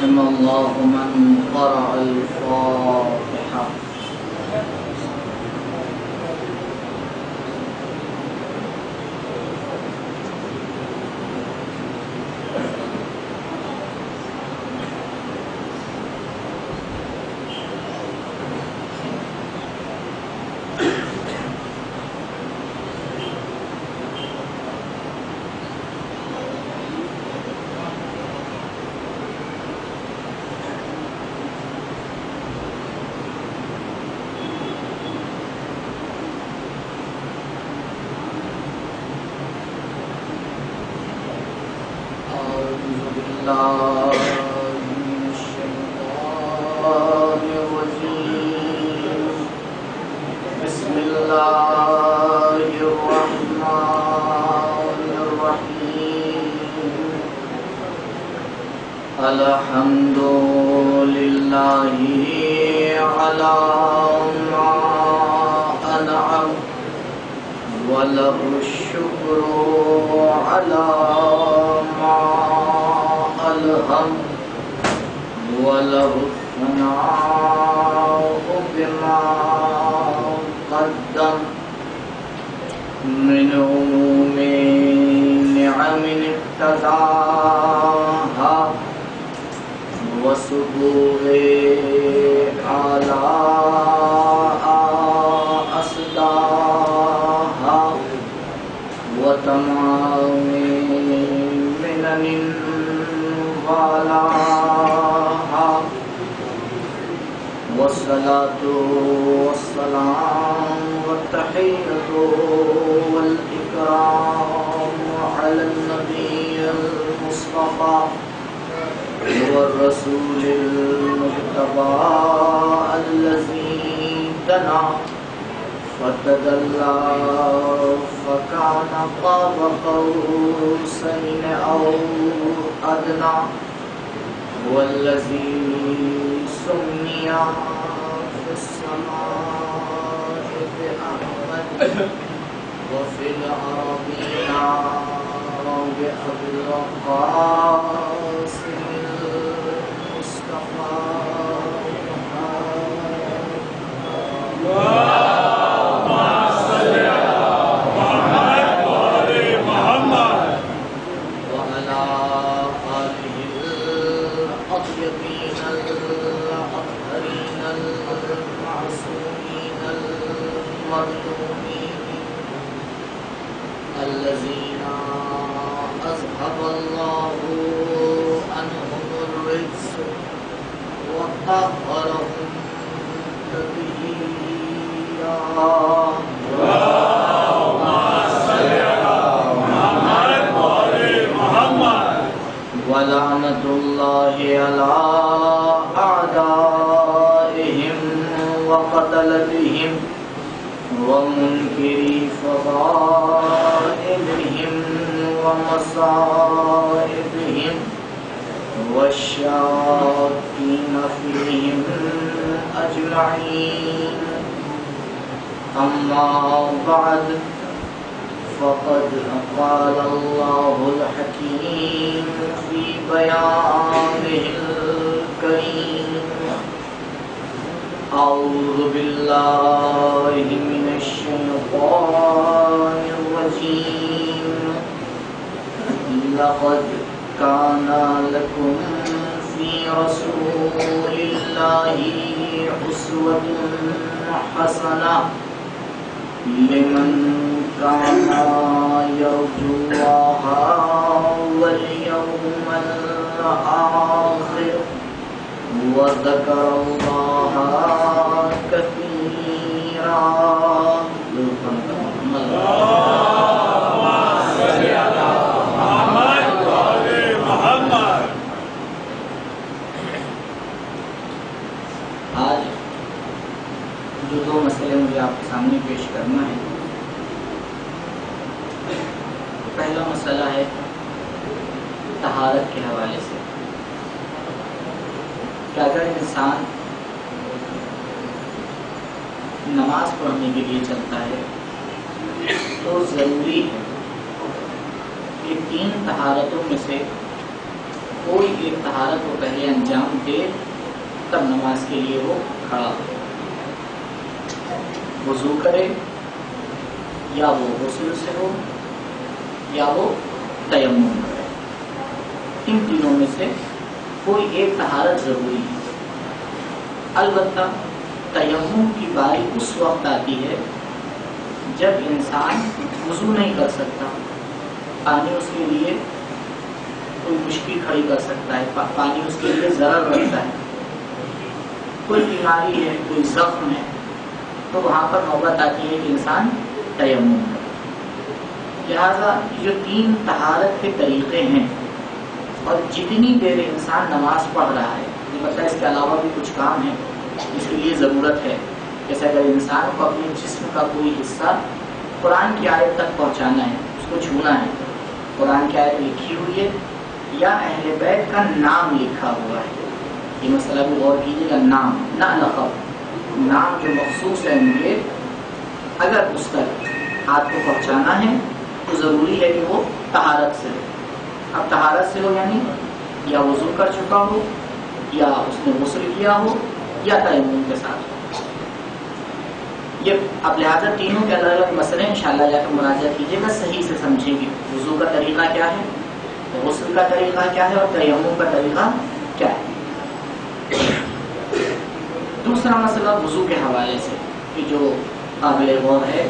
رحم الله من قرأ الفاتحة. بسم الله الرحمن الرحيم. الحمد لله على ما أنعم وله الشكر على ما ألهم وله الثناء بما قدم من عموم نعم ابتداها وسبوغ آلاء أسداها وتمام منن والاها والصلاة والسلام والتحية والإكرام على النبي المصطفى والرسول المجتبى الذي دنا فتدلى فكان قاب قوسين أو أدنى والذي سمي في السماء بأحمد وفي الأرضين بأبي القاسم المصطفى الذين أذهب الله عنهم الرجس وطهرهم تطهيرا. اللهم صل على محمد وآل محمد. ولعنة الله على أعدائهم وقتلتهم ومنكري فضائلهم ومصائبهم والشاكين فيهم أجمعين. أما بعد فقد قال الله الحكيم في بيانه الكريم. أعوذ بالله من الشيطان الرجيم. لقد كان لكم في رسول الله أسوة حسنة لمن كان يرجو الله واليوم الآخر وذكر الله كثيرا. اللهم صل على محمد وآل محمد. آج جو دو مسئلے مجھے آپ کے سامنے پیش کرنا ہے. پہلا مسئلہ ہے طہارت کے حوالے سے کہ اگر انسان نماز پڑھنے کے لیے چلتا ہے تو ضروری ہے کہ 3 طہارتوں میں سے کوئی ایک طہارت کو پہلے انجام دے تب نماز کے لیے وہ کھڑا ہو، وضو کرے یا وہ غسل سے ہو یا وہ تیمم کرے، ان تینوں میں سے کوئی ایک طہارت ضروری ہے۔ البتہ تیمم کی باری اس وقت آتی ہے جب انسان وضو نہیں کر سکتا، پانی اس کے لیے کوئی مشکل کھڑی کر سکتا ہے، پانی اس کے لیے ضرر رکھتا ہے، کوئی بیماری ہے، کوئی زخم ہے، تو وہاں پر نوبت آتی ہے کہ انسان تیمم کرے۔ لہذا جو تین طہارت کے طریقے ہیں اور جتنی دیر انسان نماز پڑھ رہا ہے، مطلب اس کے علاوہ بھی کچھ کام ہے اس کے لیے ضرورت ہے، جیسے اگر انسان کو اپنے جسم کا کوئی حصہ قرآن کی آیت تک پہنچانا ہے، اس کو چھونا ہے، قرآن کی آیت لکھی ہوئی ہے یا اہل بیت کا نام لکھا ہوا ہے، یہ مسئلہ بھی غور کیجیے گا، نام نہ لقب، نام جو مخصوص ہے ان کے، اگر اس تک ہاتھ کو پہنچانا ہے تو ضروری ہے کہ وہ طہارت سے ہو۔ اب طہارت سے ہو یعنی یا وضو کر چکا ہو یا اس نے غسل کیا ہو یا تیمم کے ساتھ ہو۔ یہ اب لہٰذا تینوں کے الگ الگ مسئلے انشاءاللہ جا کے مراجعہ کیجیے گا، صحیح سے سمجھیں گے وضو کا طریقہ کیا ہے، غسل کا طریقہ کیا ہے اور تیمم کا طریقہ کیا ہے۔ دوسرا مسئلہ وضو کے حوالے سے کہ جو قابل غور ہے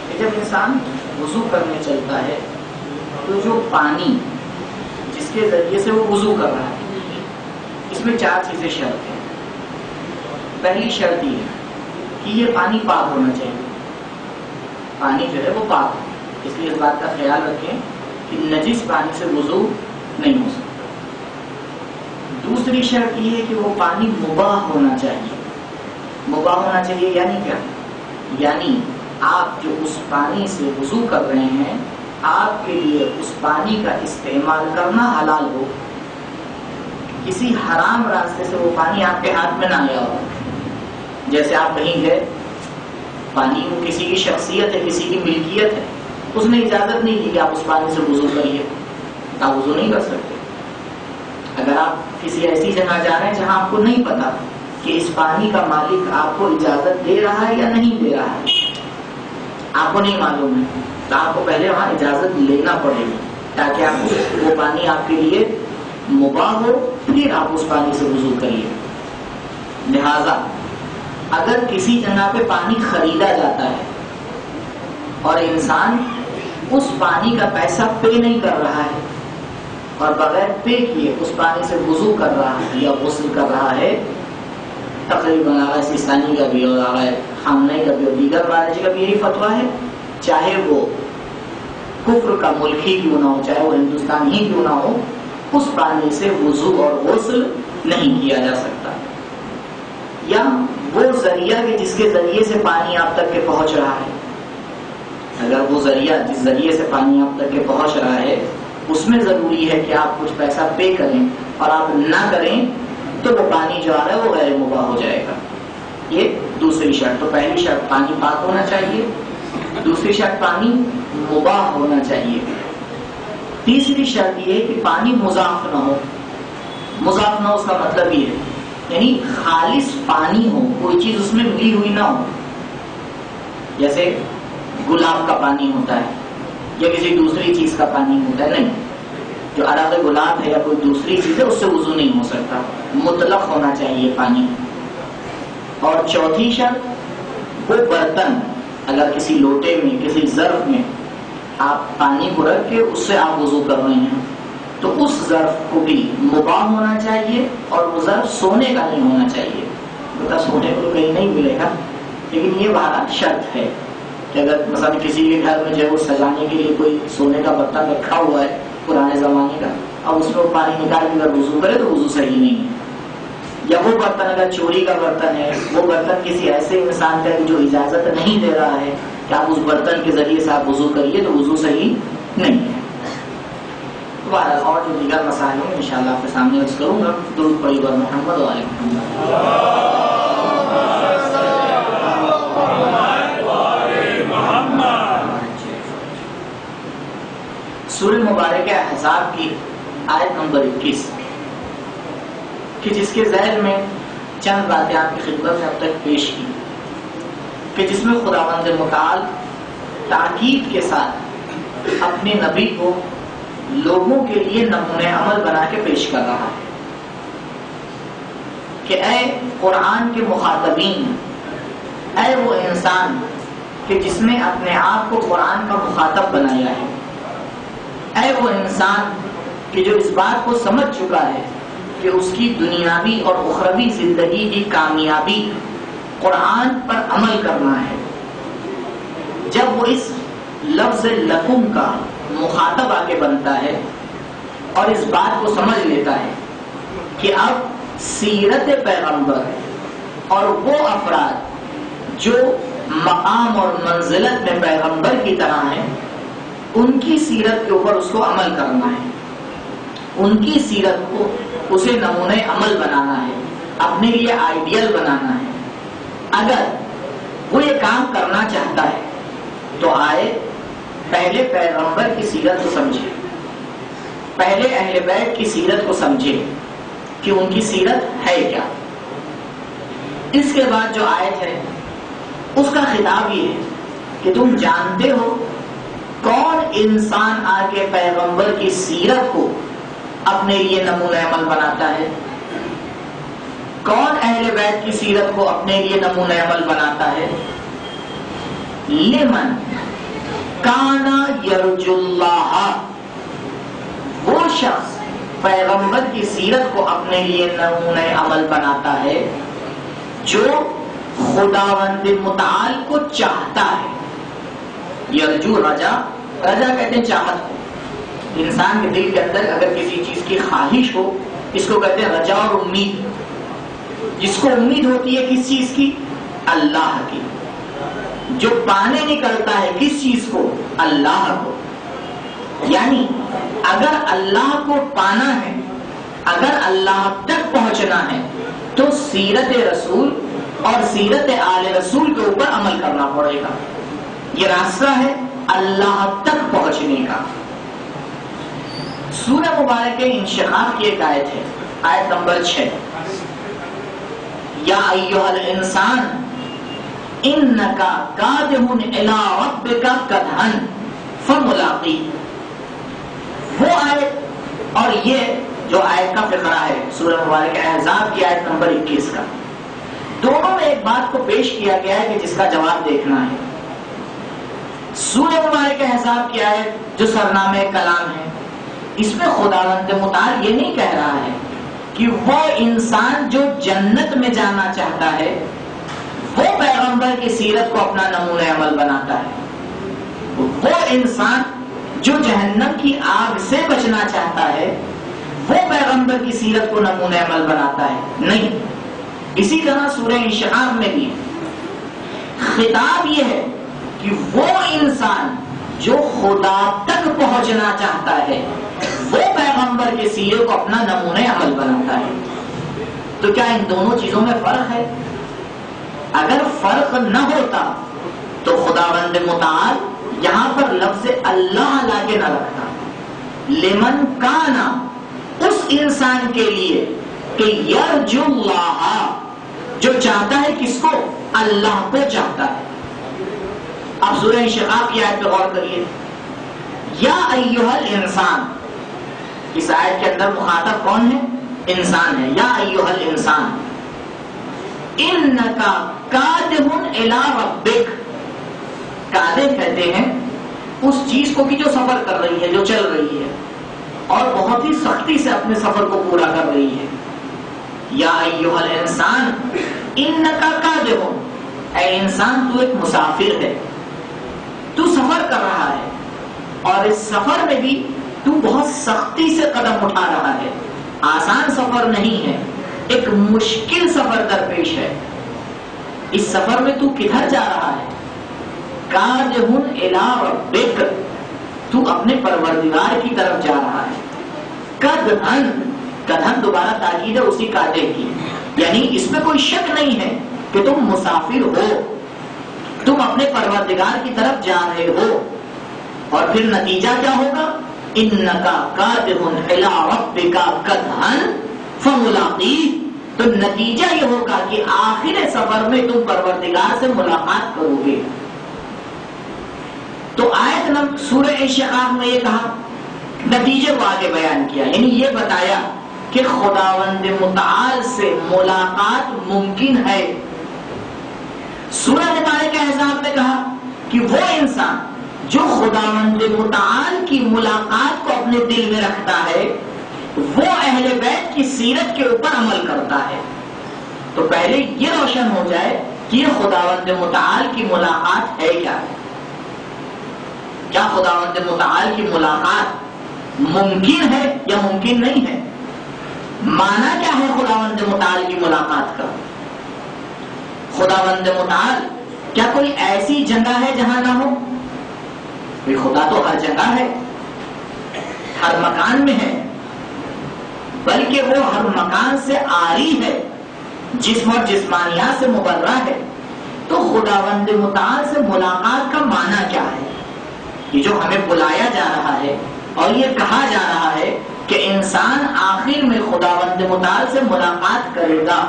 کہ جب انسان وضو کرنے چلتا ہے تو جو پانی جس کے ذریعے سے وہ وضو کر رہا ہے، اس میں چار چیزیں شرط ہیں۔ پہلی شرط یہ ہے کہ یہ پانی پاک ہونا چاہیے، پانی جو ہے وہ پاک ہو، اس لیے اس بات کا خیال رکھیں کہ نجس پانی سے وضو نہیں ہو سکتا۔ دوسری شرط یہ ہے کہ وہ پانی مباح ہونا چاہیے۔ مباح ہونا چاہیے یعنی کیا؟ یعنی آپ جو اس پانی سے وضو کر رہے ہیں، آپ کے لیے اس پانی کا استعمال کرنا حلال ہو، کسی حرام راستے سے وہ پانی آپ کے ہاتھ میں نہ آیا ہو۔ جیسے آپ کہیں گئے، پانی وہ کسی کی شخصیت ہے، کسی کی ملکیت ہے، اس نے اجازت نہیں دی کہ آپ اس پانی سے وضو کریے، آپ وضو نہیں کر سکتے۔ اگر آپ کسی ایسی جگہ جا رہے ہیں جہاں آپ کو نہیں پتا کہ اس پانی کا مالک آپ کو اجازت دے رہا ہے یا نہیں دے رہا ہے، آپ کو نہیں معلوم ہے، تو آپ کو پہلے وہاں اجازت لینا پڑے گی تاکہ آپ وہ پانی آپ کے لیے مباح ہو، پھر آپ اس پانی سے وضو کریے۔ لہذا اگر کسی جگہ پہ پانی خریدا جاتا ہے اور انسان اس پانی کا پیسہ پے نہیں کر رہا ہے اور بغیر پے کیے اس پانی سے وضو کر رہا ہے یا غسل کر رہا ہے، تقریباً آغا سیستانی کا بھی اور آغا خامنئی کا بھی اور دیگر مالج کا بھی یہی فتویٰ ہے، چاہے وہ کفر کا ملک ہی کیوں نہ ہو، چاہے وہ ہندوستان ہی کیوں نہ ہو، اس پانی سے وضو اور غسل نہیں کیا جا سکتا۔ یا وہ ذریعہ کہ جس کے ذریعے سے پانی آپ تک کے پہنچ رہا ہے، اگر وہ ذریعہ جس ذریعے سے پانی آپ تک کے پہنچ رہا ہے اس میں ضروری ہے کہ آپ کچھ پیسہ پے کریں، اور آپ نہ کریں تو وہ پانی جو آ رہا ہے وہ غیر مباح ہو جائے گا۔ یہ دوسری شرط۔ تو پہلی شرط پانی پاک ہونا چاہیے، دوسری شرط پانی مباح ہونا چاہیے، تیسری شرط یہ کہ پانی مضاف نہ ہو۔ مضاف نہ ہو اس کا مطلب یہ ہے یعنی خالص پانی ہو، کوئی چیز اس میں ملی ہوئی نہ ہو، جیسے گلاب کا پانی ہوتا ہے یا کسی دوسری چیز کا پانی ہوتا ہے، نہیں، جو عرق گلاب ہے یا کوئی دوسری چیز ہے اس سے وضو نہیں ہو سکتا، مطلق ہونا چاہیے پانی۔ اور چوتھی شرط، وہ برتن اگر کسی لوٹے میں کسی ظرف میں آپ پانی کو رکھ کے اس سے آپ وضو کر رہے ہیں تو اس ظرف کو بھی مباح ہونا چاہیے، اور وہ ظرف سونے کا نہیں ہونا چاہیے۔ بتا سونے کو کہیں نہیں ملے گا، لیکن یہ بہرحال شرط ہے کہ اگر مثلا کسی کے گھر میں جو ہے وہ سجانے کے لیے کوئی سونے کا برتن رکھا ہوا ہے پرانے زمانے کا، اب اس میں وہ پانی نکال کے اگر وضو کرے تو وضو صحیح نہیں ہے۔ یا وہ برتن اگر چوری کا برتن ہے، وہ برتن کسی ایسے انسان کا جو اجازت نہیں دے رہا ہے کہ آپ اس برتن کے ذریعے سے آپ وضو کریے تو وضو صحیح نہیں ہے۔ اور جو دیگر مسائل ہوں انشاءاللہ آپ کے سامنے عرض کروں گا۔ درود پڑھیے بر محمد و آل محمد۔ سورہ مبارکہ احزاب کی آیت نمبر 21 کہ جس کے ذیل میں چند باتیں آپ کی خدمت میں اب تک پیش کی کہ جس میں خداوند متعال تاکید کے ساتھ اپنے نبی کو لوگوں کے لیے نمونہ عمل بنا کے پیش کر رہا ہے کہ اے قرآن کے مخاطبین، اے وہ انسان کہ جس نے اپنے آپ کو قرآن کا مخاطب بنایا ہے، اے وہ انسان کہ جو اس بات کو سمجھ چکا ہے کہ اس کی دنیاوی اور اخروی زندگی کی کامیابی قرآن پر عمل کرنا ہے، جب وہ اس لفظ لکم کا مخاطب آگے بنتا ہے اور اس بات کو سمجھ لیتا ہے کہ اب سیرت پیغمبر اور وہ افراد جو مقام اور منزلت میں پیغمبر کی طرح ہیں، ان کی سیرت کے اوپر اس کو عمل کرنا ہے، ان کی سیرت کو اسے نمونہ عمل بنانا ہے، اپنے لیے آئیڈیل بنانا ہے۔ اگر وہ یہ کام کرنا چاہتا ہے تو آئے پہلے پیغمبر کی سیرت کو سمجھے، پہلے اہل بیت کی سیرت کو سمجھے کہ ان کی سیرت ہے کیا۔ اس کے بعد جو آیت ہے اس کا خطاب یہ ہے کہ تم جانتے ہو کون انسان آ کے پیغمبر کی سیرت کو اپنے لیے نمونہ عمل بناتا ہے، کون اہل بیت کی سیرت کو اپنے لیے نمونہ عمل بناتا ہے؟ لمن کانا یرجو اللہ، وہ شخص پیغمبر کی سیرت کو اپنے لیے نمونہ عمل بناتا ہے جو خداوند متعال کو چاہتا ہے۔ یرجو رجا، رجا کہتے ہیں چاہت کو، انسان کے دل کے اندر اگر کسی چیز کی خواہش ہو اس کو کہتے ہیں رجا اور امید۔ جس کو امید ہوتی ہے کس چیز کی؟ اللہ کی۔ جو پانے نکلتا ہے کس چیز کو؟ اللہ کو۔ یعنی اگر اللہ کو پانا ہے، اگر اللہ تک پہنچنا ہے تو سیرت رسول اور سیرت آل رسول کے اوپر عمل کرنا پڑے گا۔ یہ راستہ ہے اللہ تک پہنچنے کا۔ سورہ مبارک انشقاق کی ایک آیت ہے، آیت نمبر 6، یا ایھا الانسان انک کادح الی ربک کدحا فملاقیہ۔ وہ آیت اور یہ جو آیت کا فقرہ ہے سورہ مبارک احزاب کی آیت نمبر 21 کا، دونوں میں ایک بات کو پیش کیا گیا ہے کہ جس کا جواب دیکھنا ہے۔ سورہ مبارک احزاب کی آیت جو سرنامہ کلام ہے، اس میں خداوند متعال یہ نہیں کہہ رہا ہے کہ وہ انسان جو جنت میں جانا چاہتا ہے وہ پیغمبر کی سیرت کو اپنا نمونہ عمل بناتا ہے، وہ انسان جو جہنم کی آگ سے بچنا چاہتا ہے وہ پیغمبر کی سیرت کو نمونہ عمل بناتا ہے، نہیں۔ اسی طرح سورہ انشقاق میں بھی خطاب یہ ہے کہ وہ انسان جو خدا تک پہنچنا چاہتا ہے وہ پیغمبر کے سیرت کو اپنا نمونہ عمل بناتا ہے۔ تو کیا ان دونوں چیزوں میں فرق ہے؟ اگر فرق نہ ہوتا تو خداوند متعال یہاں پر لفظ اللہ لا کے نہ رکھتا۔ لمن کانا، اس انسان کے لیے کہ یرجو اللہ، جو چاہتا ہے کس کو؟ اللہ کو چاہتا ہے۔ اب سورہ انشقاق کی آیت پہ غور کریے، یا ایھا الانسان، اس آیت کے اندر مخاطب کون ہے؟ انسان ہے۔ یا ایھا الانسان انک کادح الی ربک، کادح کہتے ہیں اس چیز کو بھی جو سفر کر رہی ہے، جو چل رہی ہے اور بہت ہی سختی سے اپنے سفر کو پورا کر رہی ہے۔ یا ایھا الانسان انک کادح، اے انسان تو ایک مسافر ہے، تو سفر کر رہا ہے اور اس سفر میں بھی تو بہت سختی سے قدم اٹھا رہا ہے، آسان سفر نہیں ہے، ایک مشکل سفر درپیش ہے۔ اس سفر میں تو کدھر جا رہا ہے؟ کادح الی ربک، تو اپنے پروردگار کی طرف جا رہا ہے۔ کدحن، کدحن دوبارہ تاکید ہے اسی کادح کی، یعنی اس میں کوئی شک نہیں ہے کہ تم مسافر ہو، تم اپنے پروردگار کی طرف جا رہے ہو، اور پھر نتیجہ کیا ہوگا؟ انکا کادح الی ربک کدحا فملاقیہ، تو نتیجہ یہ ہوگا کہ آخر سفر میں تم پروردگار سے ملاقات کرو گے۔ تو آیت نمبر سورہ انشقاق میں یہ کہا، نتیجے کو آگے بیان کیا، یعنی یہ بتایا کہ خداوند متعال سے ملاقات ممکن ہے۔ سورہ مبارکہ کے حساب میں کہا کہ وہ انسان جو خداوند متعال کی ملاقات کو اپنے دل میں رکھتا ہے وہ اہل بیت کی سیرت کے اوپر عمل کرتا ہے۔ تو پہلے یہ روشن ہو جائے کہ یہ خداوند متعال کی ملاقات ہے کیا؟ کیا خداوند متعال کی ملاقات ممکن ہے یا ممکن نہیں ہے؟ معنی کیا ہے خداوند متعال کی ملاقات کا؟ خداوند متعال کیا کوئی ایسی جگہ ہے جہاں نہ ہو؟ خدا تو ہر جگہ ہے، ہر مکان میں ہے، بلکہ وہ ہر مکان سے عاری ہے، جسم اور جسمانیات سے مبرہ ہے۔ تو خداوند متعال سے ملاقات کا معنی کیا ہے؟ یہ جو ہمیں بلایا جا رہا ہے اور یہ کہا جا رہا ہے کہ انسان آخر میں خداوند متعال سے ملاقات کرے گا،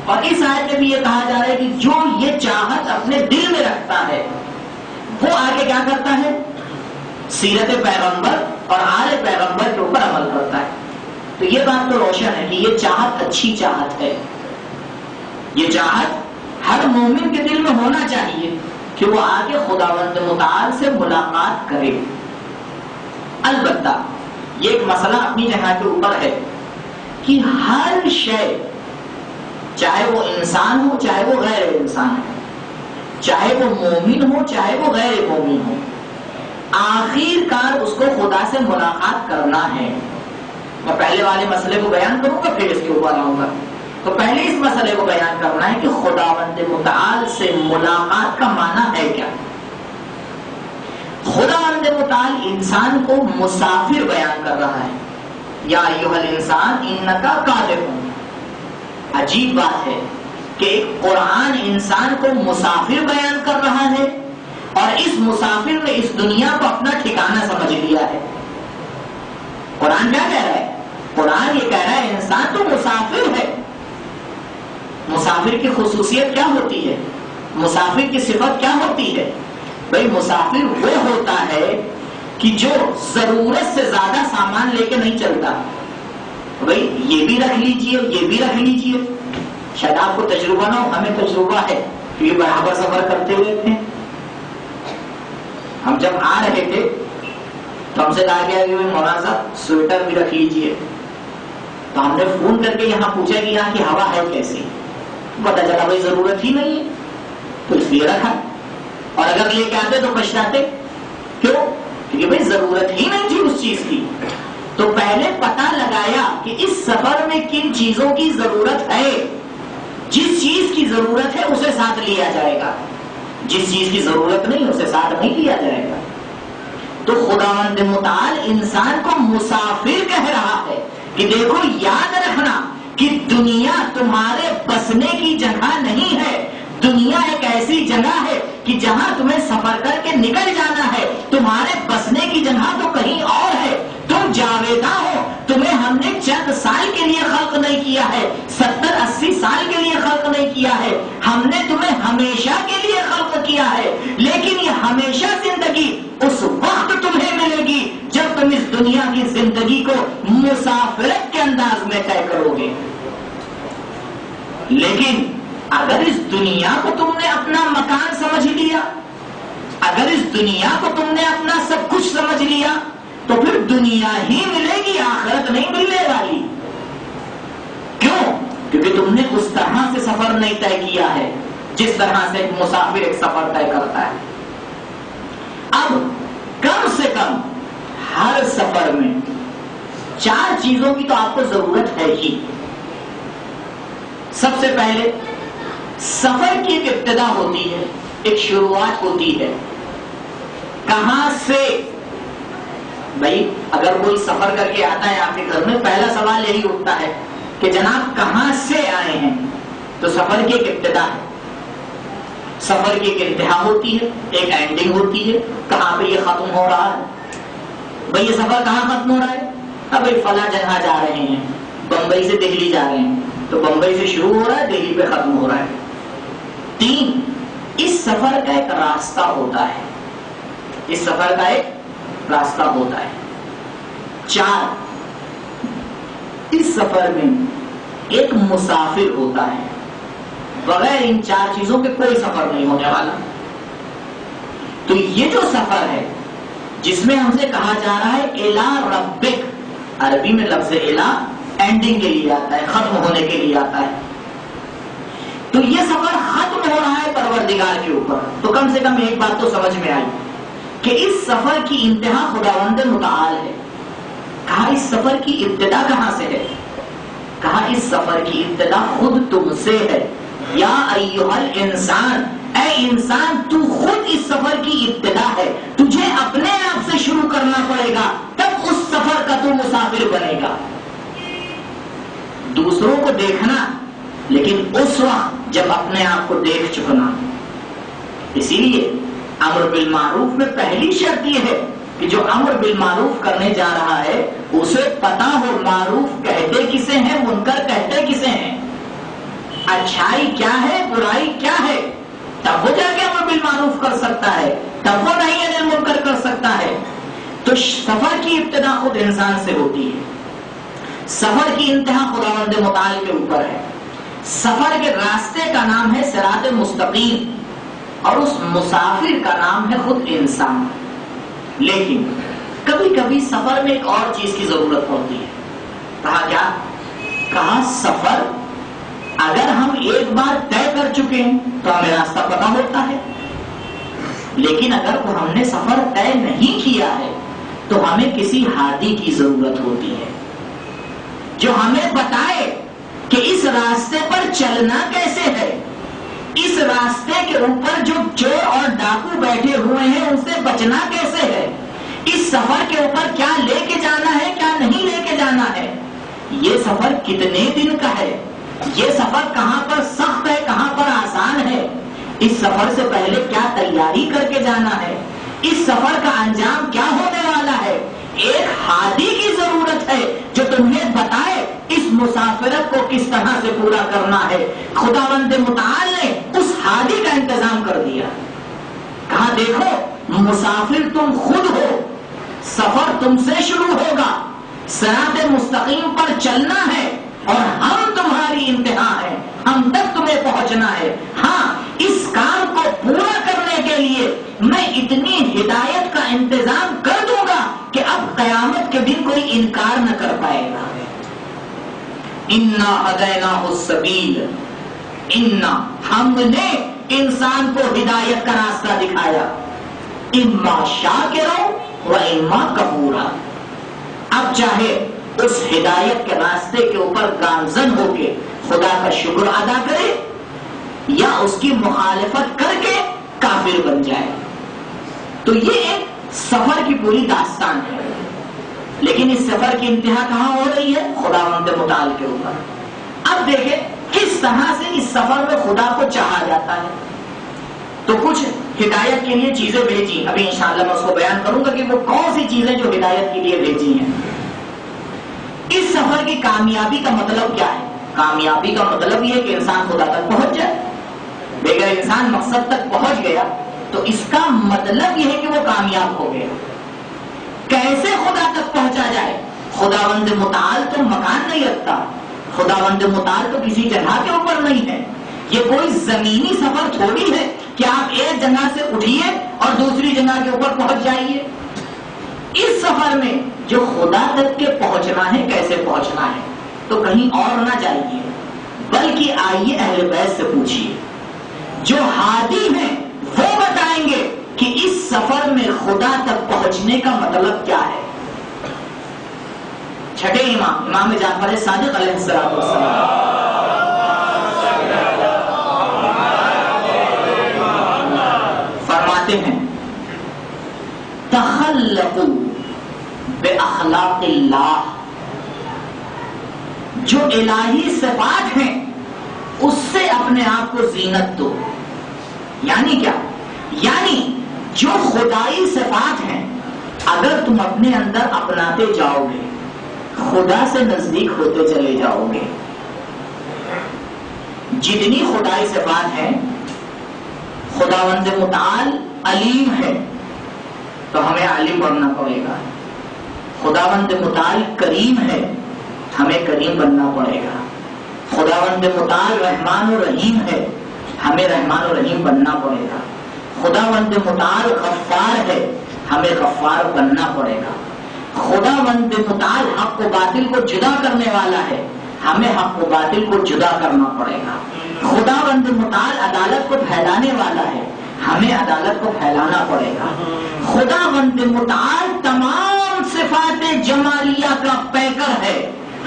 اور اس آیت میں بھی یہ کہا جا رہا ہے کہ جو یہ چاہت اپنے دل میں رکھتا ہے وہ آگے کیا کرتا ہے؟ سیرت پیغمبر اور آل پیغمبر کے اوپر عمل کرتا ہے۔ تو یہ بات تو روشن ہے کہ یہ چاہت اچھی چاہت ہے، یہ چاہت ہر مومن کے دل میں ہونا چاہیے کہ وہ آگے خداوند متعال سے ملاقات کرے۔ البتہ یہ ایک مسئلہ اپنی جگہ کے اوپر ہے کہ ہر شے، چاہے وہ انسان ہو چاہے وہ غیر انسان ہو، چاہے وہ مومن ہو چاہے وہ غیر مومن ہو، آخر کار اس کو خدا سے ملاقات کرنا ہے۔ میں پہلے والے مسئلے کو بیان کروں گا پھر اس کے اوپر آؤں گا۔ تو پہلے اس مسئلے کو بیان کرنا ہے کہ خداوند متعال سے ملاقات کا معنی ہے کیا؟ خداوند متعال انسان کو مسافر بیان کر رہا ہے، یا ایھا الانسان انکا کادح۔ عجیب بات ہے کہ ایک قرآن انسان کو مسافر بیان کر رہا ہے اور اس مسافر نے اس دنیا کو اپنا ٹھکانہ سمجھ لیا ہے۔ قرآن کیا کہہ رہا ہے؟ قرآن یہ کہہ رہا ہے انسان تو مسافر ہے۔ مسافر کی خصوصیت کیا ہوتی ہے؟ مسافر کی صفت کیا ہوتی ہے؟ بھئی مسافر وہ ہوتا ہے کہ جو ضرورت سے زیادہ سامان لے کے نہیں چلتا۔ بھئی یہ بھی رکھ لیجئے، یہ بھی رکھ لیجئے۔ شاید آپ کو تجربہ نہ ہو، ہمیں تجربہ ہے، کیونکہ برابر سفر کرتے ہوئے تھے۔ ہم جب آ رہے تھے تو ہم سے کہا گیا کہ مولانا صاحب سویٹر بھی رکھ لیجئے۔ تو ہم نے فون کر کے یہاں پوچھا کہ یہاں کی ہوا ہے کیسی، پتہ چلا بھائی ضرورت ہی نہیں ہے تو اس لیے رکھا، اور اگر لے کے آتے تو پچھتاتے۔ کیوں؟ کیونکہ بھائی ضرورت ہی نہیں تھی اس چیز کی۔ تو پہلے پتہ لگایا کہ اس سفر میں کن چیزوں کی ضرورت ہے، جس چیز کی ضرورت ہے اسے ساتھ لیا جائے گا، جس چیز کی ضرورت نہیں اسے ساتھ نہیں لیا جائے گا۔ تو خداوند متعال انسان کو مسافر کہہ رہا ہے کہ دیکھو یاد رکھنا کہ دنیا تمہارے بسنے کی جگہ نہیں ہے، دنیا ایک ایسی جگہ ہے کہ جہاں تمہیں سفر کر کے نکل جانا ہے، تمہارے بسنے کی جگہ تو کہیں اور ہے۔ تم جاویدہ ہو، تمہیں ہم نے چند سال کے لیے خلق نہیں کیا ہے، 70-80 سال کے لیے خلق نہیں کیا ہے، ہم نے تمہیں ہمیشہ کے لیے خلق کیا ہے، لیکن یہ ہمیشہ زندگی اس وقت تمہیں ملے گی جب تم اس دنیا کی زندگی کو مسافرت کے انداز میں طے کرو گے۔ لیکن اگر اس دنیا کو تم نے اپنا مکان سمجھ لیا، اگر اس دنیا کو تم نے اپنا سب کچھ سمجھ لیا تو پھر دنیا ہی ملے گی، آخرت نہیں ملنے والی۔ کیوں؟ کیونکہ تم نے اس طرح سے سفر نہیں طے کیا ہے جس طرح سے ایک مسافر ایک سفر طے کرتا ہے۔ اب کم سے کم ہر سفر میں 4 چیزوں کی تو آپ کو ضرورت ہے ہی۔ سب سے پہلے سفر کی ایک ابتدا ہوتی ہے، ایک شروعات ہوتی ہے۔ کہاں سے؟ بھائی اگر کوئی سفر کر کے آتا ہے آپ کے گھر میں، پہلا سوال یہی اٹھتا ہے کہ جناب کہاں سے آئے ہیں؟ تو سفر کی ایک ابتدا ہے، سفر کی ایک انتہا ہوتی ہے، ایک اینڈنگ ہوتی ہے، کہاں پہ یہ ختم ہو رہا ہے۔ بھئی یہ سفر کہاں ختم ہو رہا ہے؟ اب بھئی فلاں جگہ جا رہے ہیں، بمبئی سے دہلی جا رہے ہیں، تو بمبئی سے شروع ہو رہا ہے، دہلی پہ ختم ہو رہا ہے۔ 3، اس سفر کا ایک راستہ ہوتا ہے، اس سفر کا ایک راستہ ہوتا ہے۔ 4، اس سفر میں ایک مسافر ہوتا ہے، بغیر ان 4 چیزوں کے کوئی سفر نہیں ہونے والا۔ تو یہ جو سفر ہے جس میں ہم سے کہا جا رہا ہے الا ربک، عربی میں لفظ الا اینڈنگ کے لیے آتا ہے، ختم ہونے کے لیے آتا ہے، تو یہ سفر ختم ہو رہا ہے پروردگار کے اوپر۔ تو کم سے کم ایک بات تو سمجھ میں آئی کہ اس سفر کی انتہا خداوند متعال ہے۔ کہا اس سفر کی ابتدا کہاں سے ہے؟ کہا اس سفر کی ابتدا خود تم سے ہے۔ یا ایھا الانسان، اے انسان تو خود اس سفر کی ابتدا ہے، تجھے اپنے آپ سے شروع کرنا پڑے گا، تب اس سفر کا تو مسافر بنے گا۔ دوسروں کو دیکھنا لیکن اس وقت جب اپنے آپ کو دیکھ چکنا۔ اسی لیے امر بالمعروف میں پہلی شرط یہ ہے کہ جو امر بالمعروف کرنے جا رہا ہے اسے پتا ہو معروف کہتے کسے ہیں، منکر کہتے کسے ہیں، اچھائی کیا ہے، برائی کیا ہے، تب وہ جا کے امر بالمعروف کر سکتا ہے، تب وہ نہیں انل منکر کر سکتا ہے۔ تو سفر کی ابتدا خود انسان سے ہوتی ہے، سفر کی انتہا خداوند متعال کے اوپر ہے۔ سفر کے راستے کا نام ہے صراط مستقیم، اور اس مسافر کا نام ہے خود انسان۔ لیکن کبھی کبھی سفر میں ایک اور چیز کی ضرورت ہوتی ہے۔ کہا کیا؟ کہا سفر اگر ہم ایک بار طے کر چکے ہیں تو ہمیں راستہ پتا ہوتا ہے، لیکن اگر وہ ہم نے سفر طے نہیں کیا ہے تو ہمیں کسی ہادی کی ضرورت ہوتی ہے جو ہمیں بتائے کہ اس راستے پر چلنا کیسے ہے، اس راستے کے اوپر جو چور اور ڈاکو بیٹھے ہوئے ہیں ان سے بچنا کیسے ہے، اس سفر کے اوپر کیا لے کے جانا ہے، کیا نہیں لے کے جانا ہے، یہ سفر کتنے دن کا ہے، یہ سفر کہاں پر سخت ہے، کہاں پر آسان ہے، اس سفر سے پہلے کیا تیاری کر کے جانا ہے، اس سفر کا انجام کیا ہونے والا ہے۔ ایک ہادی کی ضرورت ہے جو تمہیں بتائے اس مسافرت کو کس طرح سے پورا کرنا ہے۔ خداوند متعال نے اس ہادی کا انتظام کر دیا۔ کہا دیکھو مسافر تم خود ہو، سفر تم سے شروع ہوگا، صراط مستقیم پر چلنا ہے اور ہم تمہاری انتہا ہے، ہم تک تمہیں پہنچنا ہے۔ ہاں اس کام کو پورا کرنے کے لیے میں اتنی ہدایت کا انتظام کر دوں گا کہ اب قیامت کے دن کوئی انکار نہ کر پائے گا۔ انا ہدیناہ السبیل، انا ہم نے انسان کو ہدایت کا راستہ دکھایا، اما شاکرا و اما کفورا۔ اب چاہے اس ہدایت کے راستے کے اوپر گامزن ہو کے خدا کا شکر ادا کرے یا اس کی مخالفت کر کے کافر بن جائے۔ تو یہ ایک سفر کی پوری داستان ہے، لیکن اس سفر کی انتہا کہاں ہو رہی ہے؟ خداوند متعال کے اوپر۔ اب دیکھیں کس طرح سے اس سفر میں خدا کو چاہا جاتا ہے۔ تو کچھ ہدایت کے لیے چیزیں بھیجی، ابھی انشاءاللہ میں اس کو بیان کروں گا کہ وہ کون سی چیزیں جو ہدایت کے لیے بھیجی ہیں۔ اس سفر کی کامیابی کا مطلب کیا ہے؟ کامیابی کا مطلب یہ ہے کہ انسان خدا تک پہنچ جائے۔ اگر انسان مقصد تک پہنچ گیا تو اس کا مطلب یہ ہے کہ وہ کامیاب ہو گیا۔ کیسے خدا تک پہنچا جائے؟ خداوند متعال تو مکان نہیں رکھتا، خداوند متعال تو کسی جگہ کے اوپر نہیں ہے، یہ کوئی زمینی سفر تھوڑی ہے کہ آپ ایک جگہ سے اٹھیے اور دوسری جگہ کے اوپر پہنچ جائیے۔ اس سفر میں جو خدا تک کے پہنچنا ہے، کیسے پہنچنا ہے، تو کہیں اور نہ جائیے بلکہ آئیے اہل بیت سے پوچھیے، جو ہادی ہیں وہ بتائیں گے کہ اس سفر میں خدا تک پہنچنے کا مطلب کیا ہے۔ چھٹے امام جعفر صادق علیہ السلام فرماتے ہیں تخلقوا باخلاق اللہ، جو الہی صفات ہیں اس سے اپنے آپ کو زینت دو۔ یعنی کیا؟ یعنی جو خدائی صفات ہیں اگر تم اپنے اندر اپناتے جاؤ گے خدا سے نزدیک ہوتے چلے جاؤ گے. جتنی خدائی صفات ہے خداوند متعال علیم ہے تو ہمیں عالم بننا پڑے گا. خداوند متعال کریم ہے ہمیں کریم بننا پڑے گا. خداوند متعال رحمان و رحیم ہے ہمیں رحمان و رحیم بننا پڑے گا. خداوند متعال غفار ہے ہمیں غفار بننا پڑے گا. خداوند متعال حق و باطل کو جدا کرنے والا ہے ہمیں حق و باطل کو جدا کرنا پڑے گا. خداوند متعال عدالت کو پھیلانے والا ہے ہمیں عدالت کو پھیلانا پڑے گا. خداوند متعال تمام صفات جمالیہ کا پیکر ہے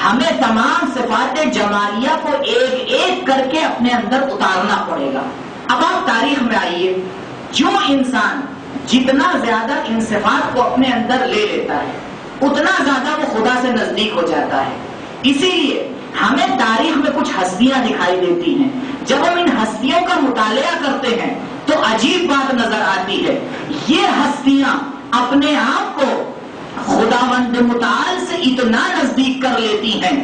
ہمیں تمام صفات جمالیہ کو ایک ایک کر کے اپنے اندر اتارنا پڑے گا. اب آپ تاریخ میں آئیے، جو انسان جتنا زیادہ ان صفات کو اپنے اندر لے لیتا ہے اتنا زیادہ وہ خدا سے نزدیک ہو جاتا ہے. اسی لیے ہمیں تاریخ میں کچھ ہستیاں دکھائی دیتی ہیں. جب ہم ان ہستیوں کا مطالعہ کرتے ہیں تو عجیب بات نظر آتی ہے. یہ ہستیاں اپنے آپ کو خداوند متعال سے اتنا نزدیک کر لیتی ہیں،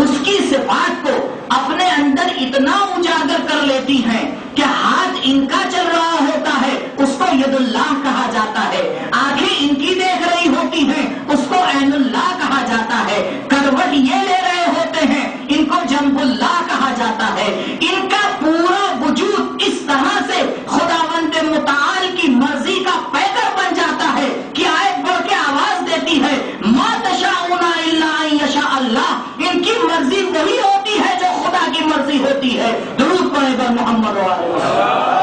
اس کی صفات کو اپنے اندر اتنا اجاگر کر لیتی ہیں کہ ہاتھ ان کا چل رہا ہوتا ہے اس کو ید اللہ کہا جاتا ہے، آنکھیں ان کی دیکھ رہی ہوتی ہیں اس کو عین اللہ کہا جاتا ہے، کروٹ یہ لے رہے ہوتے ہیں ان کو جنب اللہ کہا جاتا ہے. ان کا پورا وجود اس طرح سے خداوند متعال کی مرضی کا پیکر بن جاتا ہے کہ آیت بڑھ کے آواز دیتی ہے ما تشاءون الا ان یشاء اللہ. ان کی مرضی وہی ہوتی ہے جو خدا کی مرضی ہوتی ہے. درود پڑھے گا محمد علیہ وسلم.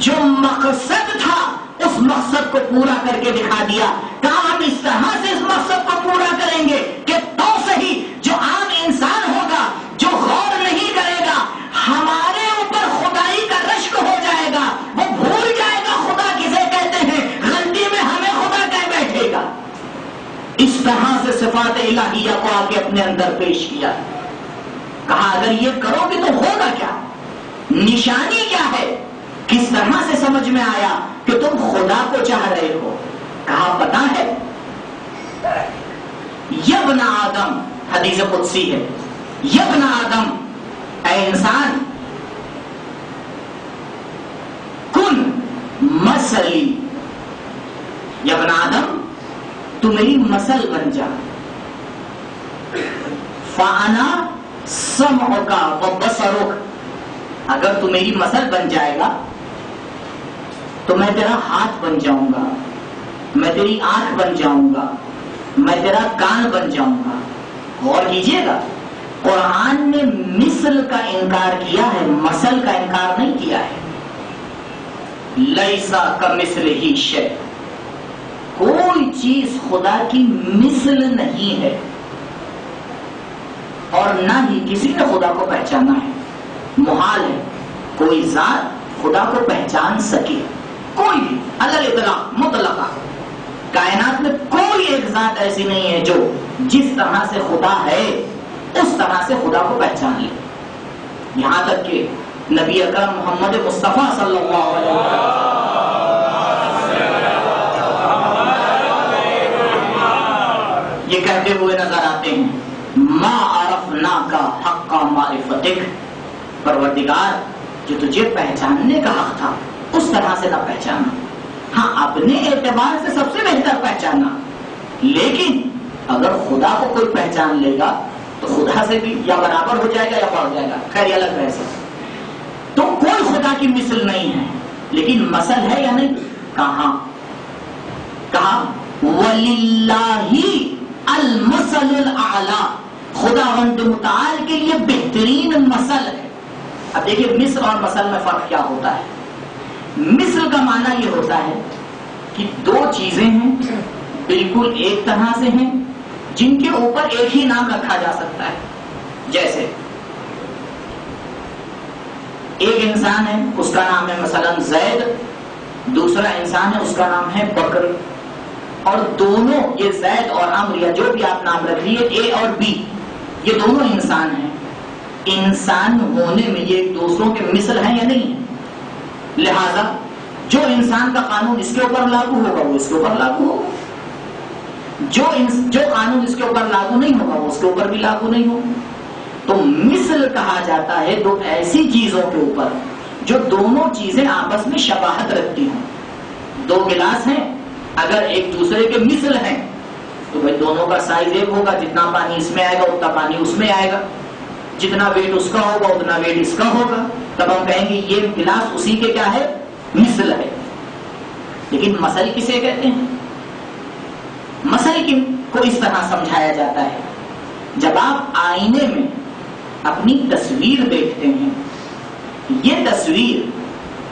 جو مقصد تھا اس مقصد کو پورا کر کے دکھا دیا. کہا ہم اس طرح سے اس مقصد کو پورا کریں گے کہ تو صحیح جو عام انسان ہوگا جو غور نہیں کرے گا ہمارے اوپر خدائی کا رشک ہو جائے گا، وہ بھول جائے گا خدا کسے کہتے ہیں، غلطی میں ہمیں خدا کہہ بیٹھے گا. اس طرح سے صفات الہیہ کو آگے اپنے اندر پیش کیا. کہا اگر یہ کرو گے تو ہوگا کیا، نشانی کیا ہے، کس طرح سے سمجھ میں آیا کہ تم خدا کو چاہ رہے ہو. کہا پتا ہے یبن آدم، حدیث قدسی ہے، یبن آدم اے انسان کن مثلی، یبن آدم تو میری مثل بن جا. فانا سمعک و بصرک، اگر تو میری مثل بن جائے گا تو میں تیرا ہاتھ بن جاؤں گا، میں تیری آنکھ بن جاؤں گا، میں تیرا کان بن جاؤں گا. غور کیجئے گا قرآن نے مثل کا انکار کیا ہے، مثل کا انکار نہیں کیا ہے. لیسا کمثلہ شیء، کوئی چیز خدا کی مثل نہیں ہے اور نہ ہی کسی نے خدا کو پہچانا ہے. محال ہے کوئی ذات خدا کو پہچان سکے، کوئی بھی علی الاطلاق مطلقہ. کائنات میں کوئی ایک ذات ایسی نہیں ہے جو جس طرح سے خدا ہے اس طرح سے خدا کو پہچان لے. یہاں تک کہ نبی اکرم محمد مصطفیٰ صلی اللہ علیہ وسلم یہ کہتے ہوئے نظر آتے ہیں ما عرفناک حق معرفتک، پروردگار جو تجھے پہچاننے کا حق تھا اس طرح سے نہ پہچانا. ہاں اپنے اعتبار سے سب سے بہتر پہچانا، لیکن اگر خدا کو کوئی پہچان لے گا تو خدا سے بھی یا برابر ہو جائے گا یا بڑھ جائے گا. خیر یہ الگ بحث ہے. تو کوئی خدا کی مثل نہیں ہے، لیکن مثل ہے یا نہیں؟ کہاں کہا وَلِلَّهِ الْمَثَلُ الْأَعْلَى، خداوند متعال کے لیے بہترین مثل ہے. اب دیکھیے مثل اور مثل میں فرق کیا ہوتا ہے. مثل کا معنی یہ ہوتا ہے کہ دو چیزیں ہیں بالکل ایک طرح سے ہیں جن کے اوپر ایک ہی نام رکھا جا سکتا ہے. جیسے ایک انسان ہے اس کا نام ہے مثلا زید، دوسرا انسان ہے اس کا نام ہے بکر، اور دونوں یہ زید اور عمرو یا جو بھی آپ نام رکھ لیے اے اور بی، یہ دونوں انسان ہیں، انسان ہونے میں یہ ایک دوسروں کے مثل ہیں یا نہیں ہیں؟ لہذا جو انسان کا قانون اس کے اوپر لاگو ہوگا وہ اس کے اوپر لاگو ہوگا، جو قانون اس کے اوپر لاگو نہیں ہوگا وہ اس کے اوپر بھی لاگو نہیں ہوگا۔ تو مثل کہا جاتا ہے دو ایسی چیزوں کے اوپر جو دونوں چیزیں آپس میں شباہت رکھتی ہوں۔ دو گلاس ہیں، اگر ایک دوسرے کے مثل ہیں تو بھائی دونوں کا سائز ایک ہوگا، جتنا پانی اس میں آئے گا اتنا پانی اس میں آئے گا، جتنا ویٹ اس کا ہوگا اتنا ویٹ اس کا ہوگا، تب ہم کہیں گے یہ گلاس اسی کے کیا ہے، مثل ہے۔ لیکن مثل کسے کہتے ہیں؟ مثل کو اس طرح سمجھایا جاتا ہے، جب آپ آئینے میں اپنی تصویر دیکھتے ہیں، یہ تصویر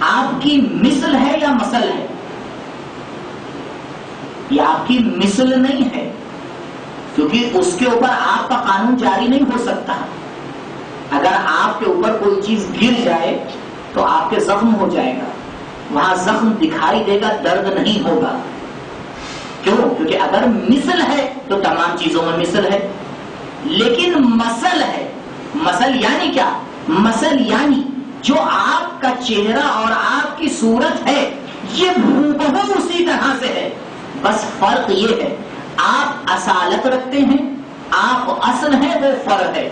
آپ کی مثل ہے یا مثل ہے؟ یہ آپ کی مثل نہیں ہے، کیونکہ اس کے اوپر آپ کا قانون جاری نہیں ہو سکتا۔ اگر آپ کے اوپر کوئی چیز گر جائے تو آپ کے زخم ہو جائے گا، وہاں زخم دکھائی دے گا، درد نہیں ہوگا۔ کیوں؟ کیونکہ اگر مثل ہے تو تمام چیزوں میں مثل ہے، لیکن مثل ہے۔ مثل یعنی کیا؟ مثل یعنی جو آپ کا چہرہ اور آپ کی صورت ہے یہ ہو اسی طرح سے ہے، بس فرق یہ ہے آپ اصالت رکھتے ہیں، آپ اصل ہے وہ فر ہے۔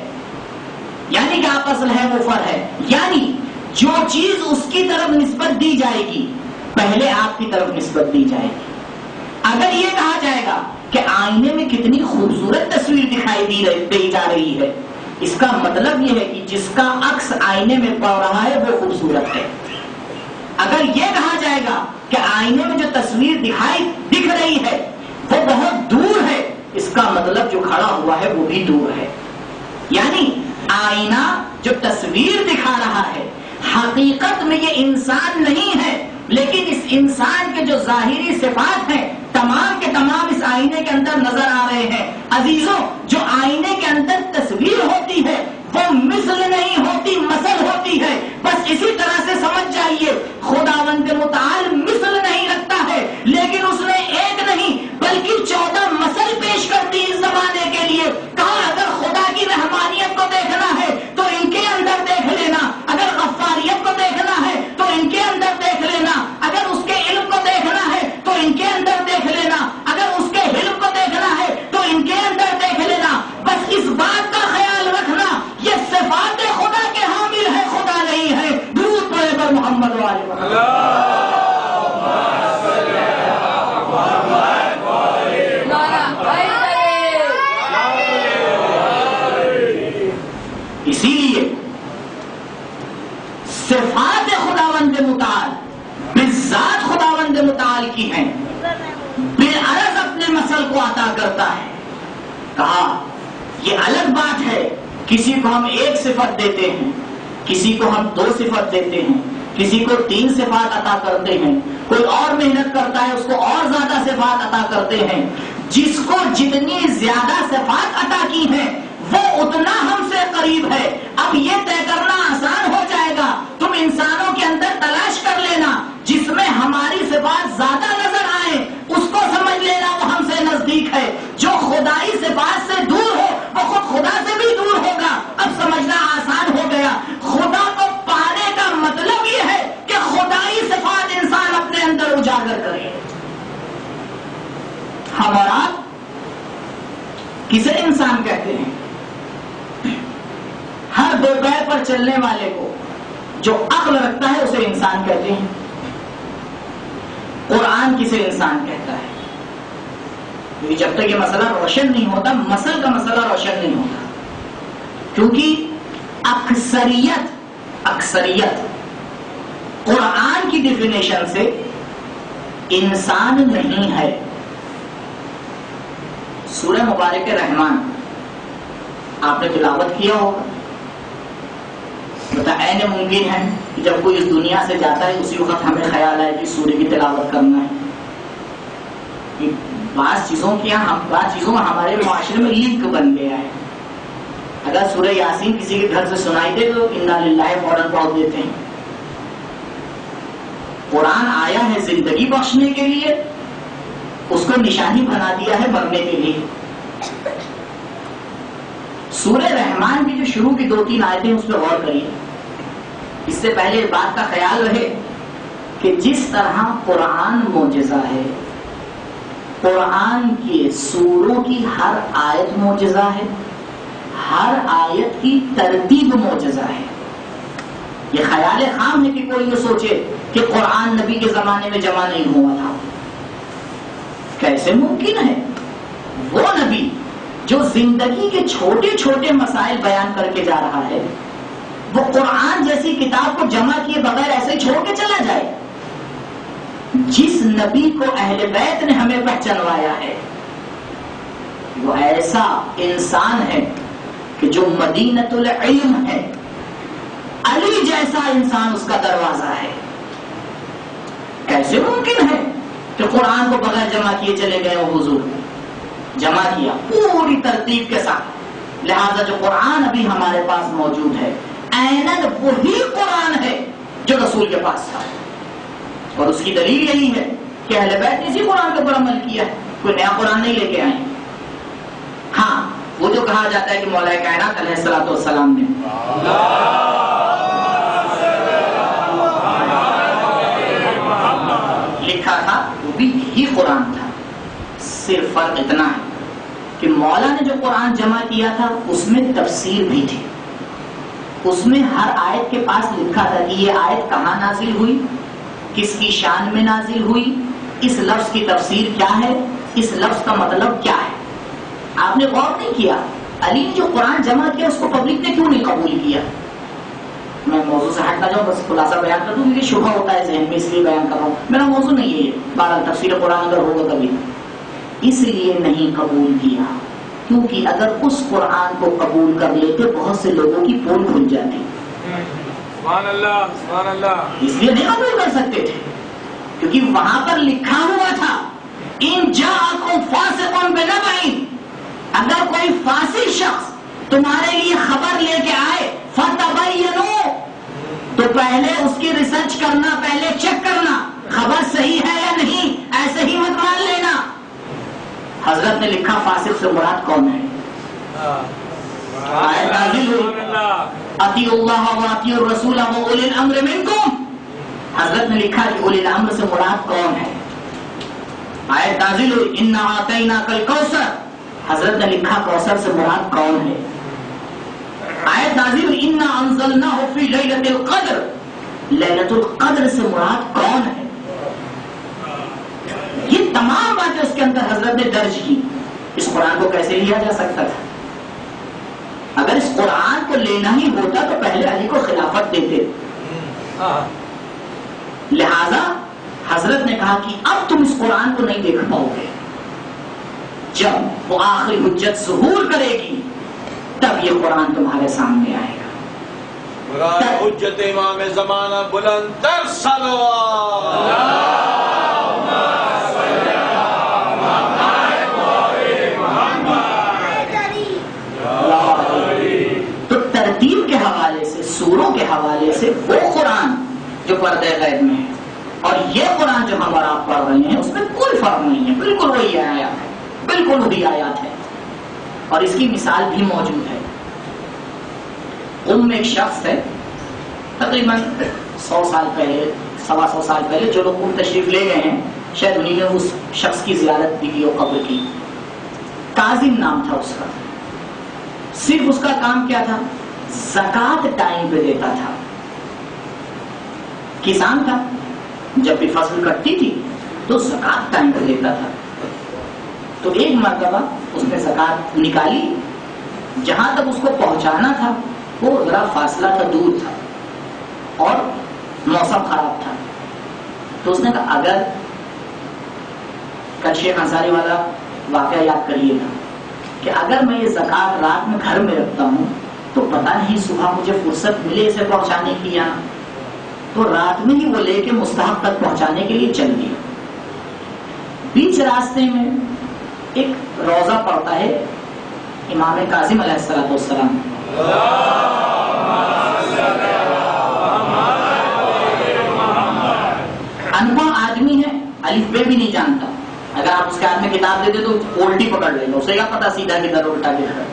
یعنی کہ آپ اصل ہے وہ فر ہے، یعنی جو چیز اس کی طرف نسبت دی جائے گی پہلے آپ کی طرف نسبت دی جائے گی۔ اگر یہ کہا جائے گا کہ آئینے میں کتنی خوبصورت تصویر دکھائی دی جا رہی ہے، اس کا مطلب یہ ہے کہ جس کا عکس آئینے میں پڑ رہا ہے وہ خوبصورت ہے۔ اگر یہ کہا جائے گا کہ آئینے میں جو تصویر دکھ رہی ہے وہ بہت دور ہے، اس کا مطلب جو کھڑا ہوا ہے وہ بھی دور ہے۔ یعنی آئینہ جو تصویر دکھا رہا ہے حقیقت میں یہ انسان نہیں ہے، لیکن اس انسان کے جو ظاہری صفات ہیں تمام کے تمام اس آئینے کے اندر نظر آ رہے ہیں۔ عزیزوں، جو آئینے کے اندر تصویر ہوتی ہے وہ مثل نہیں ہوتی، مثل ہوتی ہے۔ بس اسی طرح سے سمجھ جائیے خداوند متعال مثل نہیں رکھتا ہے، لیکن اس نے ایک نہیں بلکہ 14 مثل پیش کر دی اس زمانے کے لیے۔ کہا اگر خدا کی رحمانیت کو دیکھنا ہے تو ان کے اندر دیکھ لینا، اگر غفاریت کو دیکھنا ہے تو ان کے اندر دیکھ لینا، اگر اس کے علم کو دیکھنا ہے تو ان کے اندر دیکھ لینا، اگر اس کے علم کو دیکھنا ہے تو ان کے اندر دیکھ لینا۔ بس اس بات کا خیال رکھنا یہ صفات خدا کے حامل ہے، خدا نہیں ہے۔ درود پڑھے پر محمد والے اسی لیے صفات خداوند متعال بالذات خداوند متعال کی ہیں، بالعرض اپنے مثل کو عطا کرتا ہے۔ کہا یہ الگ بات ہے کسی کو ہم ایک صفت دیتے ہیں، کسی کو ہم 2 صفت دیتے ہیں، کسی کو 3 صفات عطا کرتے ہیں، کوئی اور محنت کرتا ہے اس کو اور زیادہ صفات عطا کرتے ہیں۔ جس کو جتنی زیادہ صفات عطا کی ہیں وہ اتنا ہم سے قریب ہے۔ اب یہ طے کرنا آسان ہو جائے گا، تم انسانوں کے اندر تلاش کر لینا جس میں ہماری صفات زیادہ نظر آئے، اس کو سمجھ لینا وہ ہم سے نزدیک ہے۔ جو خدائی صفات سے دور ہو وہ خود خدا سے بھی دور ہوگا۔ اب سمجھنا آسان ہو گیا۔ خدا کو پانے کا مطلب یہ ہے کہ خدائی صفات انسان اپنے اندر اجاگر کرے۔ ہم اور آپ کسے انسان کہتے ہیں؟ ہر دو پیر پر چلنے والے کو جو عقل رکھتا ہے اسے انسان کہتے ہیں۔ قرآن کسے انسان کہتا ہے؟ کیونکہ جب تک یہ مسئلہ روشن نہیں ہوتا، مثل کا مسئلہ روشن نہیں ہوتا، کیونکہ اکثریت قرآن کی ڈیفینیشن سے انسان نہیں ہے۔ سورہ مبارک رحمان آپ نے تلاوت کیا ہوگا، بتا این ممکن ہے کہ جب کوئی اس دنیا سے جاتا ہے اسی وقت ہمیں خیال آئے کہ سورہ کی تلاوت کرنا ہے۔ بعض چیزوں کا ہمارے معاشرے میں لنک بن گیا ہے۔ اگر سورہ یاسین کسی کے گھر سے سنائی دے تو انا للہ فوراً پڑھ دیتے ہیں۔ قرآن آیا ہے زندگی بخشنے کے لیے، اس کو نشانی بنا دیا ہے مرنے کے لیے۔ سورہ رحمان کی جو شروع کی 2-3 آیتیں اس پہ غور کریے. اس سے پہلے بات کا خیال رہے کہ جس طرح قرآن معجزہ ہے، قرآن کے سوروں کی ہر آیت معجزہ ہے، ہر آیت کی ترتیب معجزہ ہے. یہ خیال خام ہے کہ کوئی یہ سوچے کہ قرآن نبی کے زمانے میں جمع نہیں ہوا تھا. کیسے ممکن ہے؟ وہ نبی جو زندگی کے چھوٹے چھوٹے مسائل بیان کر کے جا رہا ہے، وہ قرآن جیسی کتاب کو جمع کیے بغیر ایسے ہی چھوڑ کے چلا جائے؟ جس نبی کو اہل بیت نے ہمیں پہچانوایا ہے وہ ایسا انسان ہے کہ جو مدینۃ العلم ہے، علی جیسا انسان اس کا دروازہ ہے. کیسے ممکن ہے کہ قرآن کو بغیر جمع کیے چلے گئے وہ حضور؟ جمع کیا پوری ترتیب کے ساتھ. لہذا جو قرآن ابھی ہمارے پاس موجود ہے عیناً وہی قرآن ہے جو رسول کے پاس تھا. اور اس کی دلیل یہی ہے کہ اہل بیت نے اسی قرآن کے اوپر عمل کیا ہے، کوئی نیا قرآن نہیں لے کے آئے. ہاں وہ جو کہا جاتا ہے کہ مولا کائنات علیہ الصلوۃ والسلام نے لکھا تھا وہ بھی یہی قرآن تھا. صرف فرق اتنا ہے کہ مولا نے جو قرآن جمع کیا تھا اس میں تفسیر بھی تھی. اس میں ہر آیت کے پاس لکھا تھا کہ یہ آیت کہاں نازل ہوئی، کس کی شان میں نازل ہوئی، اس لفظ کی تفسیر کیا ہے، اس لفظ کا مطلب کیا ہے. آپ نے غور نہیں کیا علی نے جو قرآن جمع کیا اس کو پبلک نے کیوں نہیں قبول کیا؟ میں موضوع سے ہٹ نہ جاؤں، بس خلاصہ بیان کر دوں کیونکہ شبہ ہوتا ہے ذہن میں، اس لیے بیان کر رہا ہوں. میرا موضوع نہیں ہے یہ، بہرحال تفسیر قرآن اگر ہوگا کبھی. اس لیے نہیں قبول کیا کیونکہ اگر اس قرآن کو قبول کر لیتے بہت سے لوگوں کی پول کھل جاتی. سبحان اللہ سبحان اللہ. اس لیے نہیں قبول کر سکتے تھے کیونکہ وہاں پر لکھا ہوا تھا ان جاءکم فاسق بنبأ، اگر کوئی فاسق شخص تمہارے لیے خبر لے کے آئے فتبینوا، تو پہلے اس کی ریسرچ کرنا، پہلے چیک کرنا خبر صحیح ہے یا نہیں، ایسے ہی مت مان لینا. حضرت نے لکھا فاسق سے مراد کون ہے؟ آیت نازل ہوئی اطیعوا اللہ واطیعوا الرسول واولی الامر منکم. حضرت نے لکھا کہ اولی الامر سے مراد کون ہے. آیت نازل ہوئی انا اعطیناک الکوثر. حضرت نے لکھا کوثر سے مراد کون ہے. آیت نازل ہوئی انا انزلناہ فی لیلۃ القدر. لیلۃ القدر سے مراد کون ہے. یہ تمام باتیں اس کے اندر حضرت نے درج کی. اس قرآن کو کیسے لیا جا سکتا تھا؟ اگر اس قرآن کو لینا ہی ہوتا تو پہلے علی کو خلافت دیتے. لہذا حضرت نے کہا کہ اب تم اس قرآن کو نہیں دیکھ پاؤ گے. جب وہ آخری حجت ظہور کرے گی تب یہ قرآن تمہارے سامنے آئے گا. حجت امام زمانہ بلند تر صلوات. تو ترتیب کے حوالے سے، سوروں کے حوالے سے وہ قرآن جو پردہ غیب میں ہے اور یہ قرآن جو ہم اور آپ پڑھ رہے ہیں اس میں کوئی فرق نہیں ہے. بالکل وہی آیات ہے، بالکل وہی آیات ہے. اور اس کی مثال بھی موجود ہے. ایک شخص ہے تقریباً 100 سال پہلے، 125 سال پہلے جو لوگ تشریف لے گئے ہیں شاید انہیں نے اس شخص کی زیارت بھی کی اور قبر کی. کاظم نام تھا اس کا. صرف اس کا کام کیا تھا؟ زکوٰۃ ٹائم پہ دیتا تھا. کسان تھا، جب بھی فصل کٹتی تھی تو زکوٰۃ ٹائم پہ دیتا تھا. تو ایک مرتبہ اس نے زکوٰۃ نکالی، جہاں تک اس کو پہنچانا تھا وہ ذرا فاصلہ تھا، دور تھا اور موسم خراب تھا. تو اس نے کہا اگر کل شیخ انصاری والا واقعہ یاد کریے گا کہ اگر میں یہ زکوٰۃ رات میں گھر میں رکھتا ہوں تو پتہ نہیں صبح مجھے فرصت ملے اسے پہنچانے کی یا. تو رات میں ہی وہ لے کے مستحق تک پہنچانے کے لیے چل گیا. بیچ راستے میں ایک روزہ پڑتا ہے امام کاظم علیہ السلام. انپڑھ آدمی ہے، الف بے بھی نہیں جانتا. اگر آپ اس کے ہاتھ میں کتاب دے دے تو الٹی پکڑ لے گا، اسے کیا پتا سیدھا کدھر الٹا کدھر.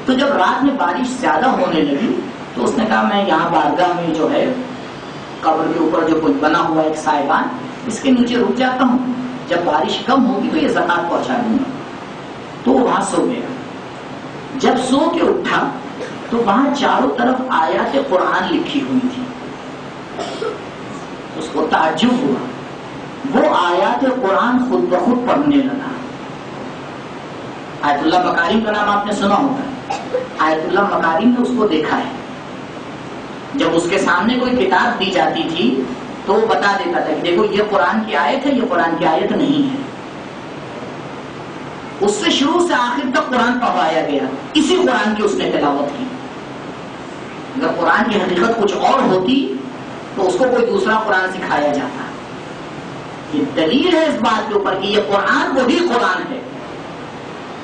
تو جب رات میں بارش زیادہ ہونے لگی تو اس نے کہا میں یہاں بارگاہ میں جو ہے قبر کے اوپر جو کچھ بنا ہوا ایک سائبان، اس کے نیچے رک جاتا ہوں، جب بارش کم ہوگی تو یہ زکات پہنچا دوں گا۔ تو وہ وہاں سو گیا۔ جب سو کے اٹھا تو وہاں چاروں طرف آیات قرآن لکھی ہوئی تھی۔ اس کو تعجب ہوا، وہ آیات قرآن خود بخود پڑھنے لگا۔ آیت اللہ مکارم کا نام آپ نے سنا ہوگا، آیت اللہ مکارم نے اس کو دیکھا ہے۔ جب اس کے سامنے کوئی کتاب دی جاتی تھی تو وہ بتا دیتا تھا کہ دیکھو یہ قرآن کی آیت ہے، یہ قرآن کی آیت نہیں ہے۔ اس سے شروع سے آخر تک قرآن پڑھایا گیا، اسی قرآن کی اس نے تلاوت کی۔ اگر قرآن کی حقیقت کچھ اور ہوتی تو اس کو کوئی دوسرا قرآن سکھایا جاتا۔ یہ دلیل ہے اس بات کے اوپر کہ یہ قرآن وہی قرآن ہے۔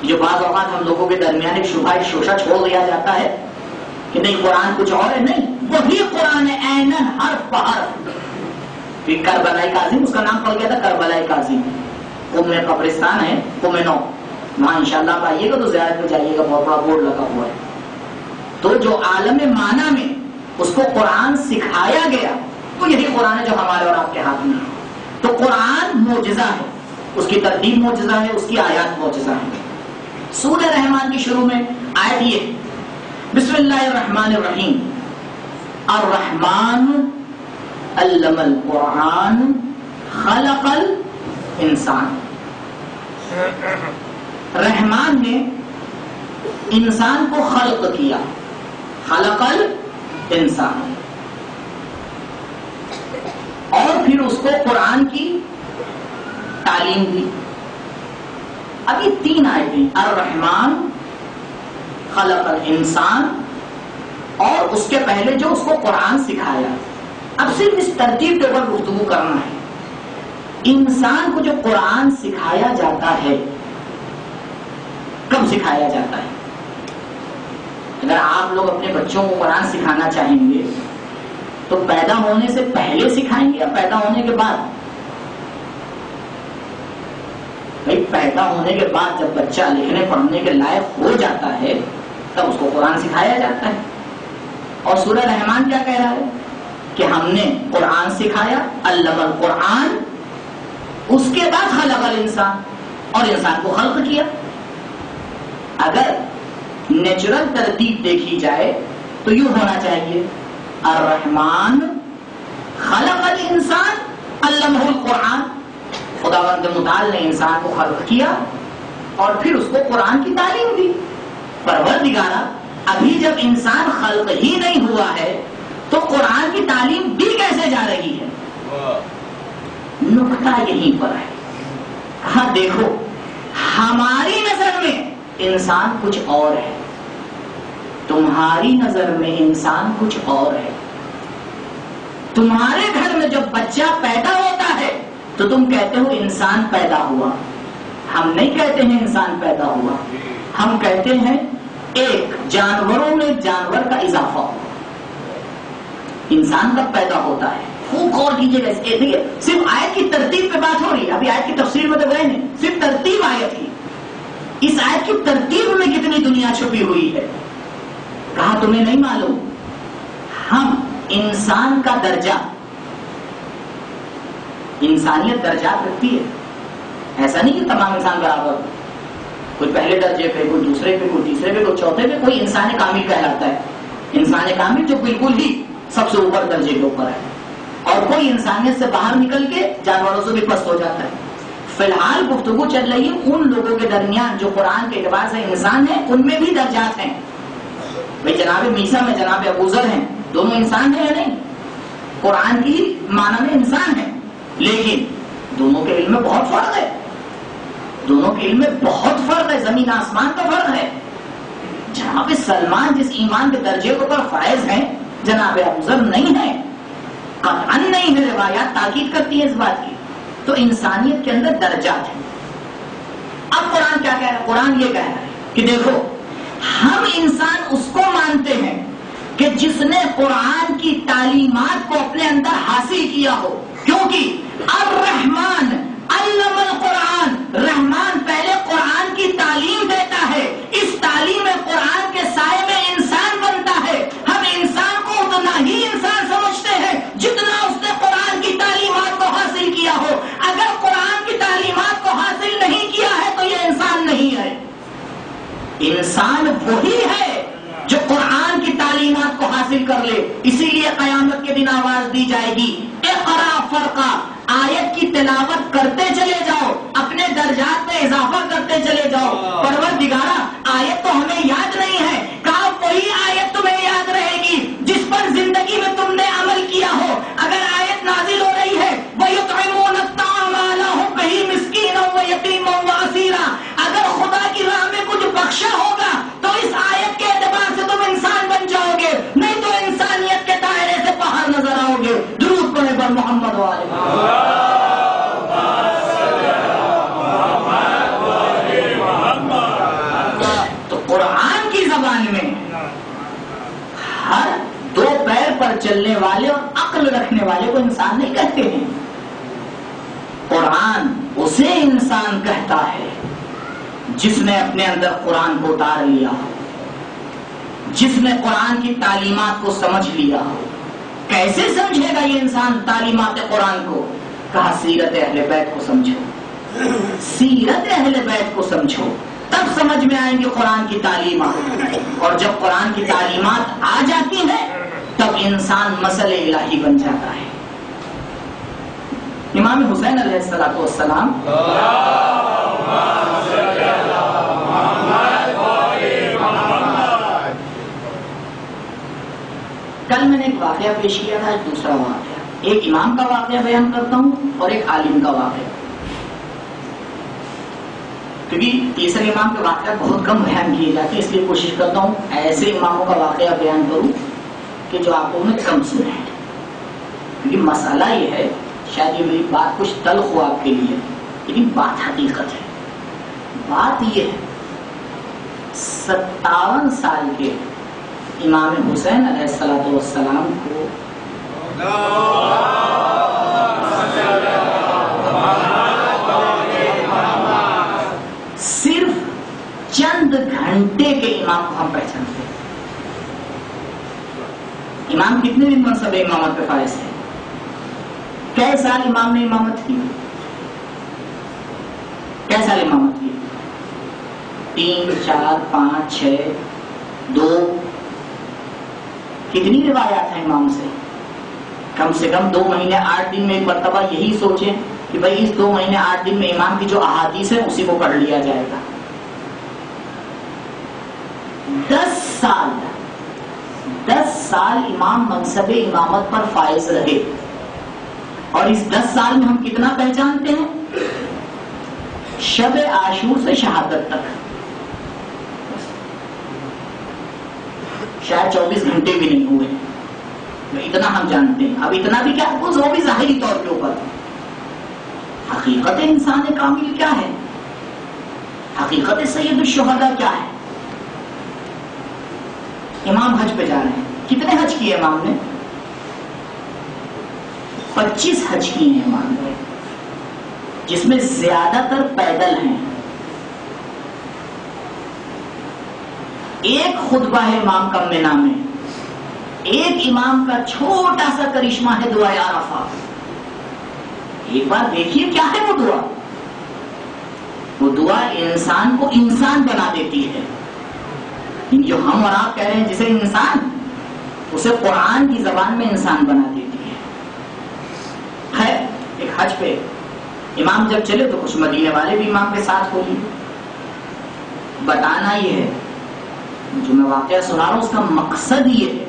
جو بعض اوقات ہم لوگوں کے درمیان ایک شبہ ایک شوشہ چھوڑ دیا جاتا ہے کہ نہیں قرآن کچھ اور ہے، نہیں، وہی قرآن ہے عیناً حرف بحرف۔ کربلائی کاظم، اس کا نام پڑ گیا تھا کربلائی کاظم۔ قم قبرستان ہے قم 9، وہاں انشاءاللہ آپ آئیے گا تو زیارت میں جائیے گا، بہت بڑا بورڈ لگا ہوا ہے۔ تو جو عالم معنی میں اس کو قرآن سکھایا گیا تو یہی قرآن ہے جو ہمارے اور آپ کے ہاتھ میں ہے۔ تو قرآن معجزہ ہے، اس کی ترتیب معجزہ ہے، اس کی آیات معجزہ ہے۔ سورہ رحمان کی شروع میں آیت یہ، بسم اللہ الرحمن الرحیم، الرحمن علم القرآن خلق الانسان۔ رحمان نے انسان کو خلق کیا، خلق الانسان، اور پھر اس کو قرآن کی تعلیم دی۔ ابھی 3 آیتیں، الرحمن، خلق الانسان، اور اس کے پہلے جو اس کو قرآن سکھایا۔ اب صرف اس ترتیب کے اوپر گفتگو کرنا ہے۔ انسان کو جو قرآن سکھایا جاتا ہے کب سکھایا جاتا ہے؟ اگر آپ لوگ اپنے بچوں کو قرآن سکھانا چاہیں گے تو پیدا ہونے سے پہلے سکھائیں گے یا پیدا ہونے کے بعد؟ بھائی پیدا ہونے کے بعد جب بچہ لکھنے پڑھنے کے لائق ہو جاتا ہے تب اس کو قرآن سکھایا جاتا ہے۔ اور سورہ رحمان کیا کہہ رہا ہے کہ ہم نے قرآن سکھایا، علم القرآن، اس کے بعد خلق الانسان، اور انسان کو خلق کیا۔ اگر نیچرل ترتیب دیکھی جائے تو یوں ہونا چاہیے، الرحمن خلق الانسان علمہ القرآن، خداوند متعال نے انسان کو خلق کیا اور پھر اس کو قرآن کی تعلیم دی۔ پروردگارا، ابھی جب انسان خلق ہی نہیں ہوا ہے تو قرآن کی تعلیم دی کیسے جا رہی ہے؟ نقطہ یہیں پر ہے۔ کہا دیکھو ہماری نظر میں انسان کچھ اور ہے، تمہاری نظر میں انسان کچھ اور ہے۔ تمہارے گھر میں جب بچہ پیدا ہوتا ہے تو تم کہتے ہو انسان پیدا ہوا، ہم نہیں کہتے ہیں انسان پیدا ہوا، ہم کہتے ہیں ایک جانوروں میں جانور کا اضافہ ہوا۔ انسان کب پیدا ہوتا ہے؟ خوب غور کیجیے گا، دیکھیے صرف آیت کی ترتیب پہ بات ہو رہی ہے، ابھی آیت کی تفسیر میں تو گئے نہیں، صرف ترتیب آیت کی۔ اس آیت کی ترتیب میں کتنی دنیا چھپی ہوئی ہے۔ کہا تمہیں نہیں معلوم، ہم انسان کا درجہ، انسانیت درجات رکھتی ہے، ایسا نہیں کہ تمام انسان برابر، کوئی پہلے درجے پہ، کوئی دوسرے پہ، کوئی تیسرے پہ، کوئی چوتھے پہ، کوئی انسان کامل کہلاتا ہے، انسان کامل جو بالکل ہی سب سے اوپر درجے کے اوپر ہے، اور کوئی انسانیت سے باہر نکل کے جانوروں سے بھی پست ہو جاتا ہے۔ فی الحال گفتگو چل رہی ہے ان لوگوں کے درمیان جو قرآن کے اعتبار سے انسان ہیں، ان میں بھی درجات ہیں۔ بھائی جناب میسا میں جناب ابو ذر ہیں، دونوں انسان ہیں یا نہیں؟ قرآن کی معنی میں انسان ہیں، لیکن دونوں کے علم میں بہت فرق ہے، دونوں کے علم میں بہت فرق ہے، زمین آسمان کا فرق ہے۔ جناب سلمان جس ایمان کے درجے کے اوپر فائز ہیں، جناب ابو ذر نہیں ہے، قطعاً نہیں ہے، روایات تاکید کرتی ہیں اس بات کی۔ تو انسانیت کے اندر درجات ہیں۔ اب قرآن کیا کہہ رہا ہے؟ قرآن یہ کہہ رہا ہے کہ دیکھو ہم انسان اس کو مانتے ہیں کہ جس نے قرآن کی تعلیمات کو اپنے اندر حاصل کیا ہو، کیونکہ الرحمن علم القرآن، رحمان پہلے قرآن کی تعلیم دیتا ہے، اس تعلیم قرآن کے انسان وہی ہے جو قرآن کی تعلیمات کو حاصل کر لے. اسی لیے قیامت کے دن آواز دی جائے گی اقرا فرقا. آیت کی تلاوت کرتے چلے جاؤ, اپنے درجات میں اضافہ کرتے چلے جاؤ. پروردگارا آیت تو ہمیں یاد نہیں ہے, کہا وہی آیت تمہیں یاد رہے گی جس پر زندگی میں تم نے عمل کیا ہو. اگر آیت نازل ہو رہی ہے وَيُطْعِمُونَ الطَّعَامَ عَلَىٰ حُبِّهِ مِسْكِينًا وَيَتِيمًا وَأَسِيرًا, اگر خدا کی راہ میں کچھ بخشا ہوگا تو اس آیت کے اعتبار سے تم انسان بن جاؤ گے, نہیں تو انسانیت کے دائرے سے باہر نظر آؤ گے. درود پڑھے پر محمد والے. تو قرآن کی زبان میں ہر دو پیر پر چلنے والے اور عقل رکھنے والے کو انسان نہیں کہتے ہیں. قرآن اسے انسان کہتا ہے جس نے اپنے اندر قرآن کو اتار لیا ہو, جس نے قرآن کی تعلیمات کو سمجھ لیا ہو. کیسے سمجھے گا یہ انسان تعلیمات قرآن کو؟ کہا سیرت اہل بیت کو سمجھو, سیرت اہل بیت کو سمجھو, تب سمجھ میں آئیں گے قرآن کی تعلیمات. اور جب قرآن کی تعلیمات آ جاتی ہیں تب انسان مسئلہ الہی بن جاتا ہے. امام حسین علیہ السلام کل میں نے ایک واقعہ پیش کیا تھا, ایک دوسرا واقعہ, ایک امام کا واقعہ بیان کرتا ہوں اور ایک عالم کا واقعہ, کیونکہ تیسرے امام کے واقعہ بہت کم بیان کیے جاتے ہیں, اس لیے کوشش کرتا ہوں ایسے اماموں کا واقعہ بیان کروں کہ جو آپ لوگوں نے کم سنے ہیں. کیونکہ مسئلہ یہ ہے, شاید یہ میری بات کچھ تلخ ہو آپ کے لیے, لیکن بات حقیقت ہے. بات یہ ہے 57 سال کے امام حسین علیہ السلام کو صرف چند گھنٹے کے امام کو ہم پہچانتے ہیں. امام کتنے دن منصب امامت پہ فائز ہے؟ کئی سال امام نے امامت کی؟ کئی سال امامت کی؟ 3 4 5 6 2. کتنی روایات ہیں امام سے؟ کم سے کم 2 مہینے 8 دن میں ایک مرتبہ یہی سوچیں کہ بھئی اس 2 مہینے 8 دن میں امام کی جو احادیث ہے اسی کو پڑھ لیا جائے گا. 10 سال امام منصب امامت پر فائز رہے, اور اس 10 سال میں ہم کتنا پہچانتے ہیں؟ شب عاشور سے شہادت تک شاید 24 گھنٹے بھی نہیں ہوئے, اتنا ہم جانتے ہیں. اب اتنا بھی کیا, وہ بھی ظاہری طور کے اوپر. حقیقت انسان کامل کیا ہے؟ حقیقت سید الشہداء کیا ہے؟ امام حج پہ جا رہے ہیں. کتنے حج کیے امام نے؟ 25 حج کیے ہیں امام نے, جس میں زیادہ تر پیدل ہیں. ایک خطبہ ہے امام کا مینا میں, ایک امام کا چھوٹا سا کرشمہ ہے دعائے عرفہ. ایک بار دیکھیے کیا ہے وہ دعا. وہ دعا انسان کو انسان بنا دیتی ہے. جو ہم اور آپ کہہ رہے ہیں جسے انسان, اسے قرآن کی زبان میں انسان بنا دیتی ہے. ایک حج پہ امام جب چلے تو کچھ مدینے والے بھی امام کے ساتھ ہوئی. بتانا یہ ہے, جو میں واقعہ سنا رہا ہوں اس کا مقصد یہ ہے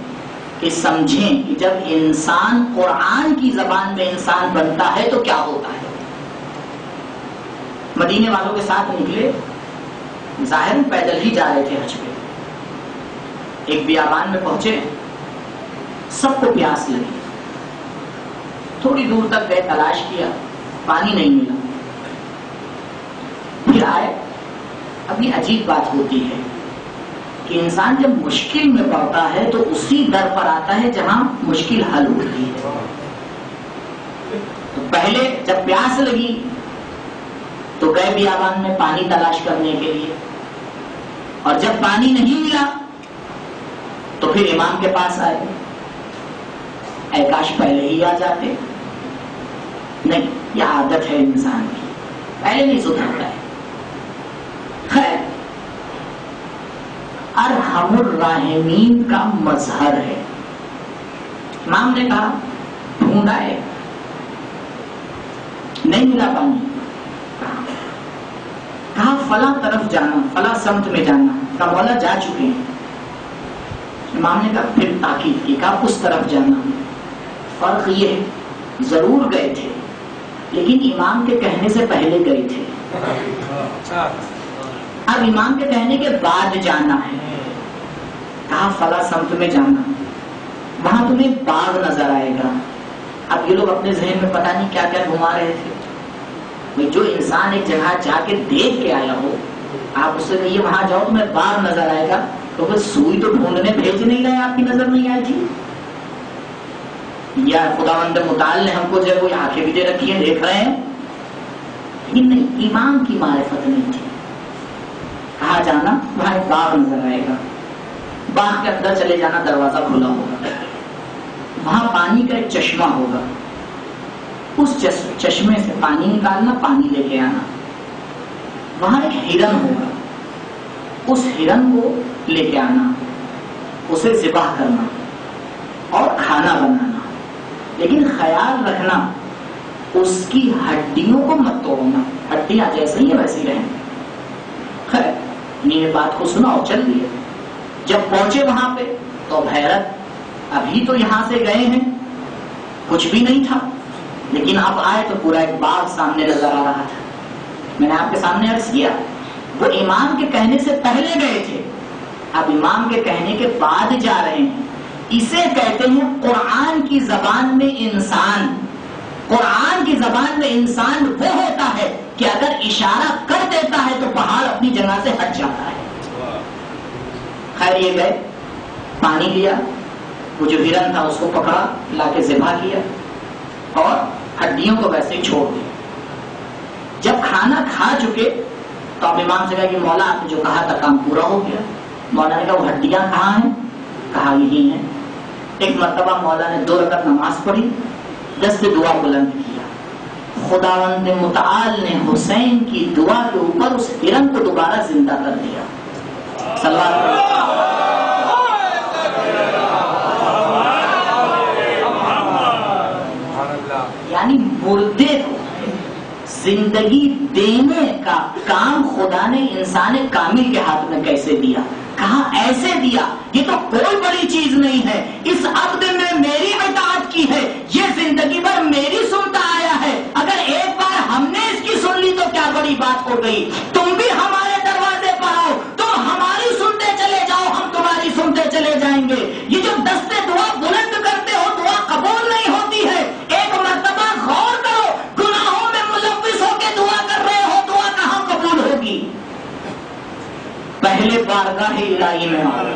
کہ سمجھیں کہ جب انسان قرآن کی زبان میں انسان بنتا ہے تو کیا ہوتا ہے. مدینے والوں کے ساتھ نکلے, ظاہر پیدل ہی جا رہے تھے حج پہ. ایک بیابان میں پہنچے, سب کو پیاس لگی. تھوڑی دور تک گئے, تلاش کیا, پانی نہیں ملا. پھر آئے. ابھی عجیب بات ہوتی ہے کہ انسان جب مشکل میں پڑتا ہے تو اسی در پر آتا ہے جہاں مشکل حل ہوتی ہے. تو پہلے جب پیاس لگی تو گئے بیابان میں پانی تلاش کرنے کے لیے, اور جب پانی نہیں ملا تو پھر امام کے پاس آئے. اے کاش پہلے ہی آ جاتے. نہیں, یہ عادت ہے انسان کی, پہلے نہیں سدھرتا ہے. خیر, ارحم الراحمین کا مظہر ہے. امام نے کہا ڈھونڈا ہے, نہیں ملا پانی. کہا فلاں طرف جانا, فلاں سمت میں جانا. کہا مولا جا چکے ہیں. امام نے کہا پھر تاکید کی, کہا اس طرف جانا. فرق یہ ہے ضرور گئے تھے لیکن امام کے کہنے سے پہلے گئے تھے. اب امام کے کہنے کے بعد جانا ہے. کہا فلاں سمت میں جانا, وہاں تمہیں باغ نظر آئے گا. اب یہ لوگ اپنے ذہن میں پتہ نہیں کیا کیا گھما رہے تھے. جو انسان ایک جگہ جا کے دیکھ کے آیا ہو, آپ اس سے کہیے وہاں جاؤ تمہیں باغ نظر آئے گا, تو پھر سوئی تو ڈھونڈنے بھیج نہیں رہے, آپ کی نظر نہیں آئی تھی. یا خداوند متعال نے ہم کو جو ہے وہ آنکھیں بھی دے رکھی ہیں, دیکھ رہے ہیں, لیکن نہیں, امام کی معرفت نہیں تھی. کہاں جانا, وہاں ایک باغ نظر آئے گا, باغ کے اندر چلے جانا, دروازہ کھلا ہوگا, وہاں پانی کا ایک چشمہ ہوگا, اس چشمے سے پانی نکالنا, پانی لے کے آنا. وہاں ایک ہرن ہوگا, اس ہرن کو لے کے آنا, اسے ذبح کرنا اور کھانا بنانا. لیکن خیال رکھنا اس کی ہڈیوں کو مت توڑنا, ہڈیاں جیسے ہی ویسے ہی رہیں. خیر یہ بات کو سنا اور چل دیے. جب پہنچے وہاں پہ تو حیرت, ابھی تو یہاں سے گئے ہیں کچھ بھی نہیں تھا, لیکن اب آئے تو پورا ایک باغ سامنے نظر آ رہا تھا. میں نے آپ کے سامنے عرض کیا وہ امام کے کہنے سے پہلے گئے تھے, اب امام کے کہنے کے بعد جا رہے ہیں. اسے کہتے ہیں قرآن کی زبان میں انسان. قرآن کی زبان میں انسان وہ ہوتا ہے کہ اگر اشارہ کر دیتا ہے تو پہاڑ اپنی جگہ سے ہٹ جاتا ہے. خیر یہ گئے, پانی لیا, وہ جو ہرن تھا اس کو پکڑا, لا کے ذبح کیا اور ہڈیوں کو ویسے ہی چھوڑ دیا. جب کھانا کھا چکے تو اب امام سے کہا کہ مولا آپ نے جو کہا تھا کام پورا ہو گیا. مولا نے کہا وہ ہڈیاں کہاں ہیں؟ کہا یہی ہیں. ایک مرتبہ مولا نے 2 رکعت نماز پڑھی, دست دعا بلند کیا. خداوند متعال نے حسین کی دعا کے اوپر اس ہرن کو دوبارہ زندہ کر دیا. صلوات یعنی مردے کو زندگی دینے کا کام خدا نے انسان کامل کے ہاتھ میں کیسے دیا؟ کہا ایسے دیا, یہ تو کوئی بڑی چیز نہیں ہے, اس عبد میں میری اطاعت کی ہے, یہ زندگی بھر میری سنتا آیا ہے, اگر ایک بار ہم نے اس کی سن لی تو کیا بڑی بات ہو گئی. تم بھی ہمارے دروازے پر آؤ, تم ہماری سنتے چلے جاؤ, ہم تمہاری سنتے چلے جائیں گے. یہ جو دستے دعا بلند کرتے ہو, دعا قبول نہیں ہوتی ہے. ایک مرتبہ غور کرو, گناہوں میں ملوث ہو کے دعا کر رہے ہو, دعا کہاں قبول ہوگی؟ پہلے بارگاہ الہی میں آؤ.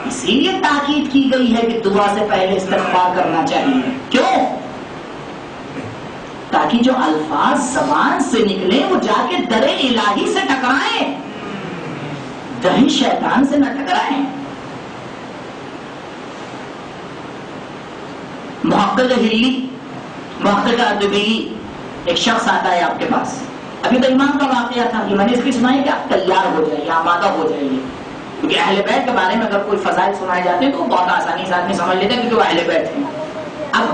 اسی لیے تاکید کی گئی ہے کہ دعا سے پہلے استغفار کرنا چاہیے. کیوں؟ تاکہ جو الفاظ زبان سے نکلے وہ جا کے در الہی سے ٹکرائیں, دہی شیطان سے نہ ٹکرائیں. محقق ہلی, محقق ادبی, ایک شخص آتا ہے آپ کے پاس. ابھی تو امام کا واقعہ تھا کہ میں نے اس کی سنائی کہ آپ تیار ہو جائیے, آمادہ ہو جائیے, کیونکہ اہل بیت کے بارے میں اگر کوئی فضائل سنائے جاتے ہیں تو بہت آسانی سے آدمی سمجھ لیتا ہے کہ وہ اہل بیت ہیں. اب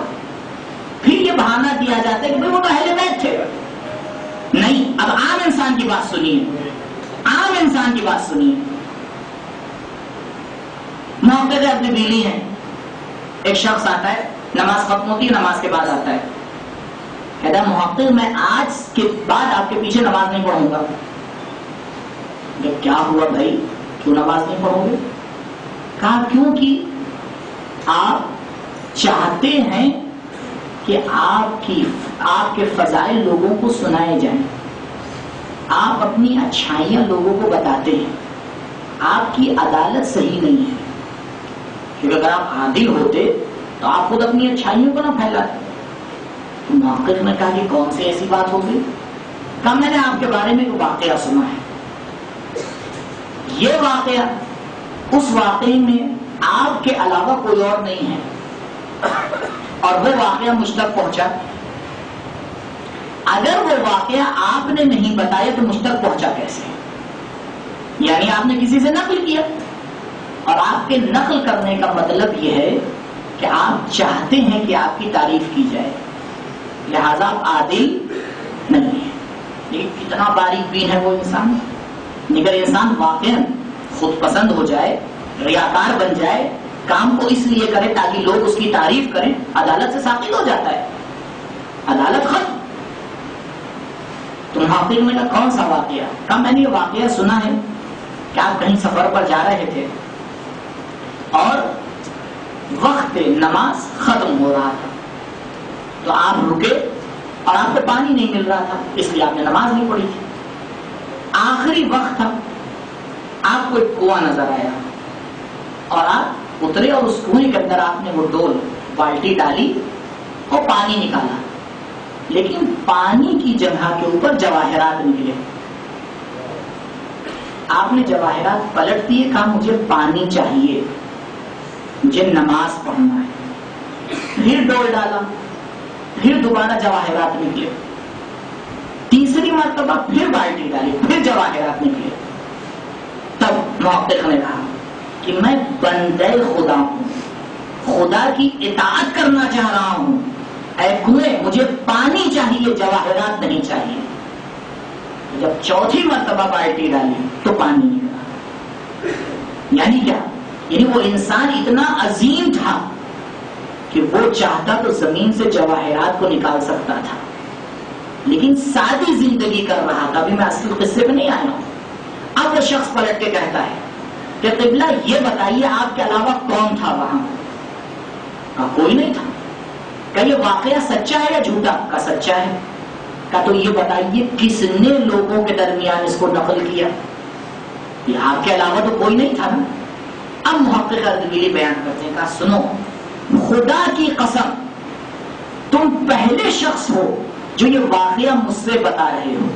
پھر یہ بہانہ دیا جاتا ہے کہ وہ تو اہل بیت تھے. نہیں, اب عام انسان کی بات سنیے, عام انسان کی بات سنیے. محقق ابن ہیں, ایک شخص آتا ہے, نماز ختم ہوتی ہے, نماز کے بعد آتا ہے, کہتا ہے محقق میں آج کے بعد آپ کے پیچھے نماز نہیں پڑھوں گا. جب کیا ہوا بھائی, کیوں نماز نہیں پڑھو گے؟ کہا کیونکہ آپ چاہتے ہیں کہ آپ کے فضائل لوگوں کو سنائے جائیں, آپ اپنی اچھائیاں لوگوں کو بتاتے ہیں, آپ کی عدالت صحیح نہیں ہے. کیونکہ اگر آپ عادل ہوتے تو آپ خود اپنی اچھائیوں کو نہ پھیلاتے. محقق نے کہا کہ کون سی ایسی بات ہوگی؟ کہا میں نے آپ کے بارے میں کوئی واقعہ سنا ہے. یہ واقعہ, اس واقعے میں آپ کے علاوہ کوئی اور نہیں ہے, اور وہ واقعہ مجھ تک پہنچا. اگر وہ واقعہ آپ نے نہیں بتایا تو مجھ تک پہنچا کیسے؟ یعنی آپ نے کسی سے نقل کیا. واقع نقل کرنے کا مطلب یہ ہے کہ آپ چاہتے ہیں کہ آپ کی تعریف کی جائے، لہذا آپ عادل نہیں ہیں۔ لیکن کتنا باریک بین ہے وہ انسان، اگر انسان واقعا خود پسند ہو جائے، ریاکار بن جائے، کام کو اس لیے کرے تاکہ لوگ اس کی تعریف کریں، عدالت سے ساقط ہو جاتا ہے، عدالت ختم۔ تو محقق نے کہا کون سا واقعہ؟ کہا میں نے یہ واقعہ سنا ہے کہ آپ کہیں سفر پر جا رہے تھے اور وقت نماز ختم ہو رہا تھا، تو آپ رکے اور آپ کو پانی نہیں مل رہا تھا، اس لیے آپ نے نماز نہیں پڑھی تھی۔ آخری وقت تھا، آپ کو ایک کنواں نظر آیا اور آپ اترے اور اس کنویں کے اندر آپ نے وہ ڈول بالٹی ڈالی اور پانی نکالا، لیکن پانی کی جگہ کے اوپر جواہرات نکلے۔ آپ نے جواہرات پلٹ دیے، کہا مجھے پانی چاہیے، مجھے نماز پڑھنا ہے۔ پھر ڈول ڈالا، پھر دوبارہ جواہرات نکلے، تیسری مرتبہ پھر بالٹی ڈالی، پھر جواہرات نکلے۔ تب محقق نے کہا کہ میں بندے خدا ہوں، خدا کی اطاعت کرنا چاہ رہا ہوں، اے کنویں مجھے پانی چاہیے، جواہرات نہیں چاہیے۔ جب چوتھی مرتبہ بالٹی ڈالی تو پانی نکلا۔ یعنی کیا؟ یعنی وہ انسان اتنا عظیم تھا کہ وہ چاہتا تو زمین سے جواہرات کو نکال سکتا تھا، لیکن سادی زندگی کر رہا تھا۔ ابھی میں اصل قصے پہ نہیں آیا ہوں۔ اب وہ شخص پلٹ کے کہتا ہے کہ قبلہ یہ بتائیے آپ کے علاوہ کون تھا وہاں؟ کہا کوئی نہیں تھا۔ کہا یہ واقعہ سچا ہے یا جھوٹا؟ کہا سچا ہے۔ کہا تو یہ بتائیے کس نے لوگوں کے درمیان اس کو نقل کیا؟ یہ آپ کے علاوہ تو کوئی نہیں تھا نا۔ اب محقق اردبیلی بیان کرتے ہیں، کہا سنو، خدا کی قسم تم پہلے شخص ہو جو یہ واقعہ مجھ سے بتا رہے ہو۔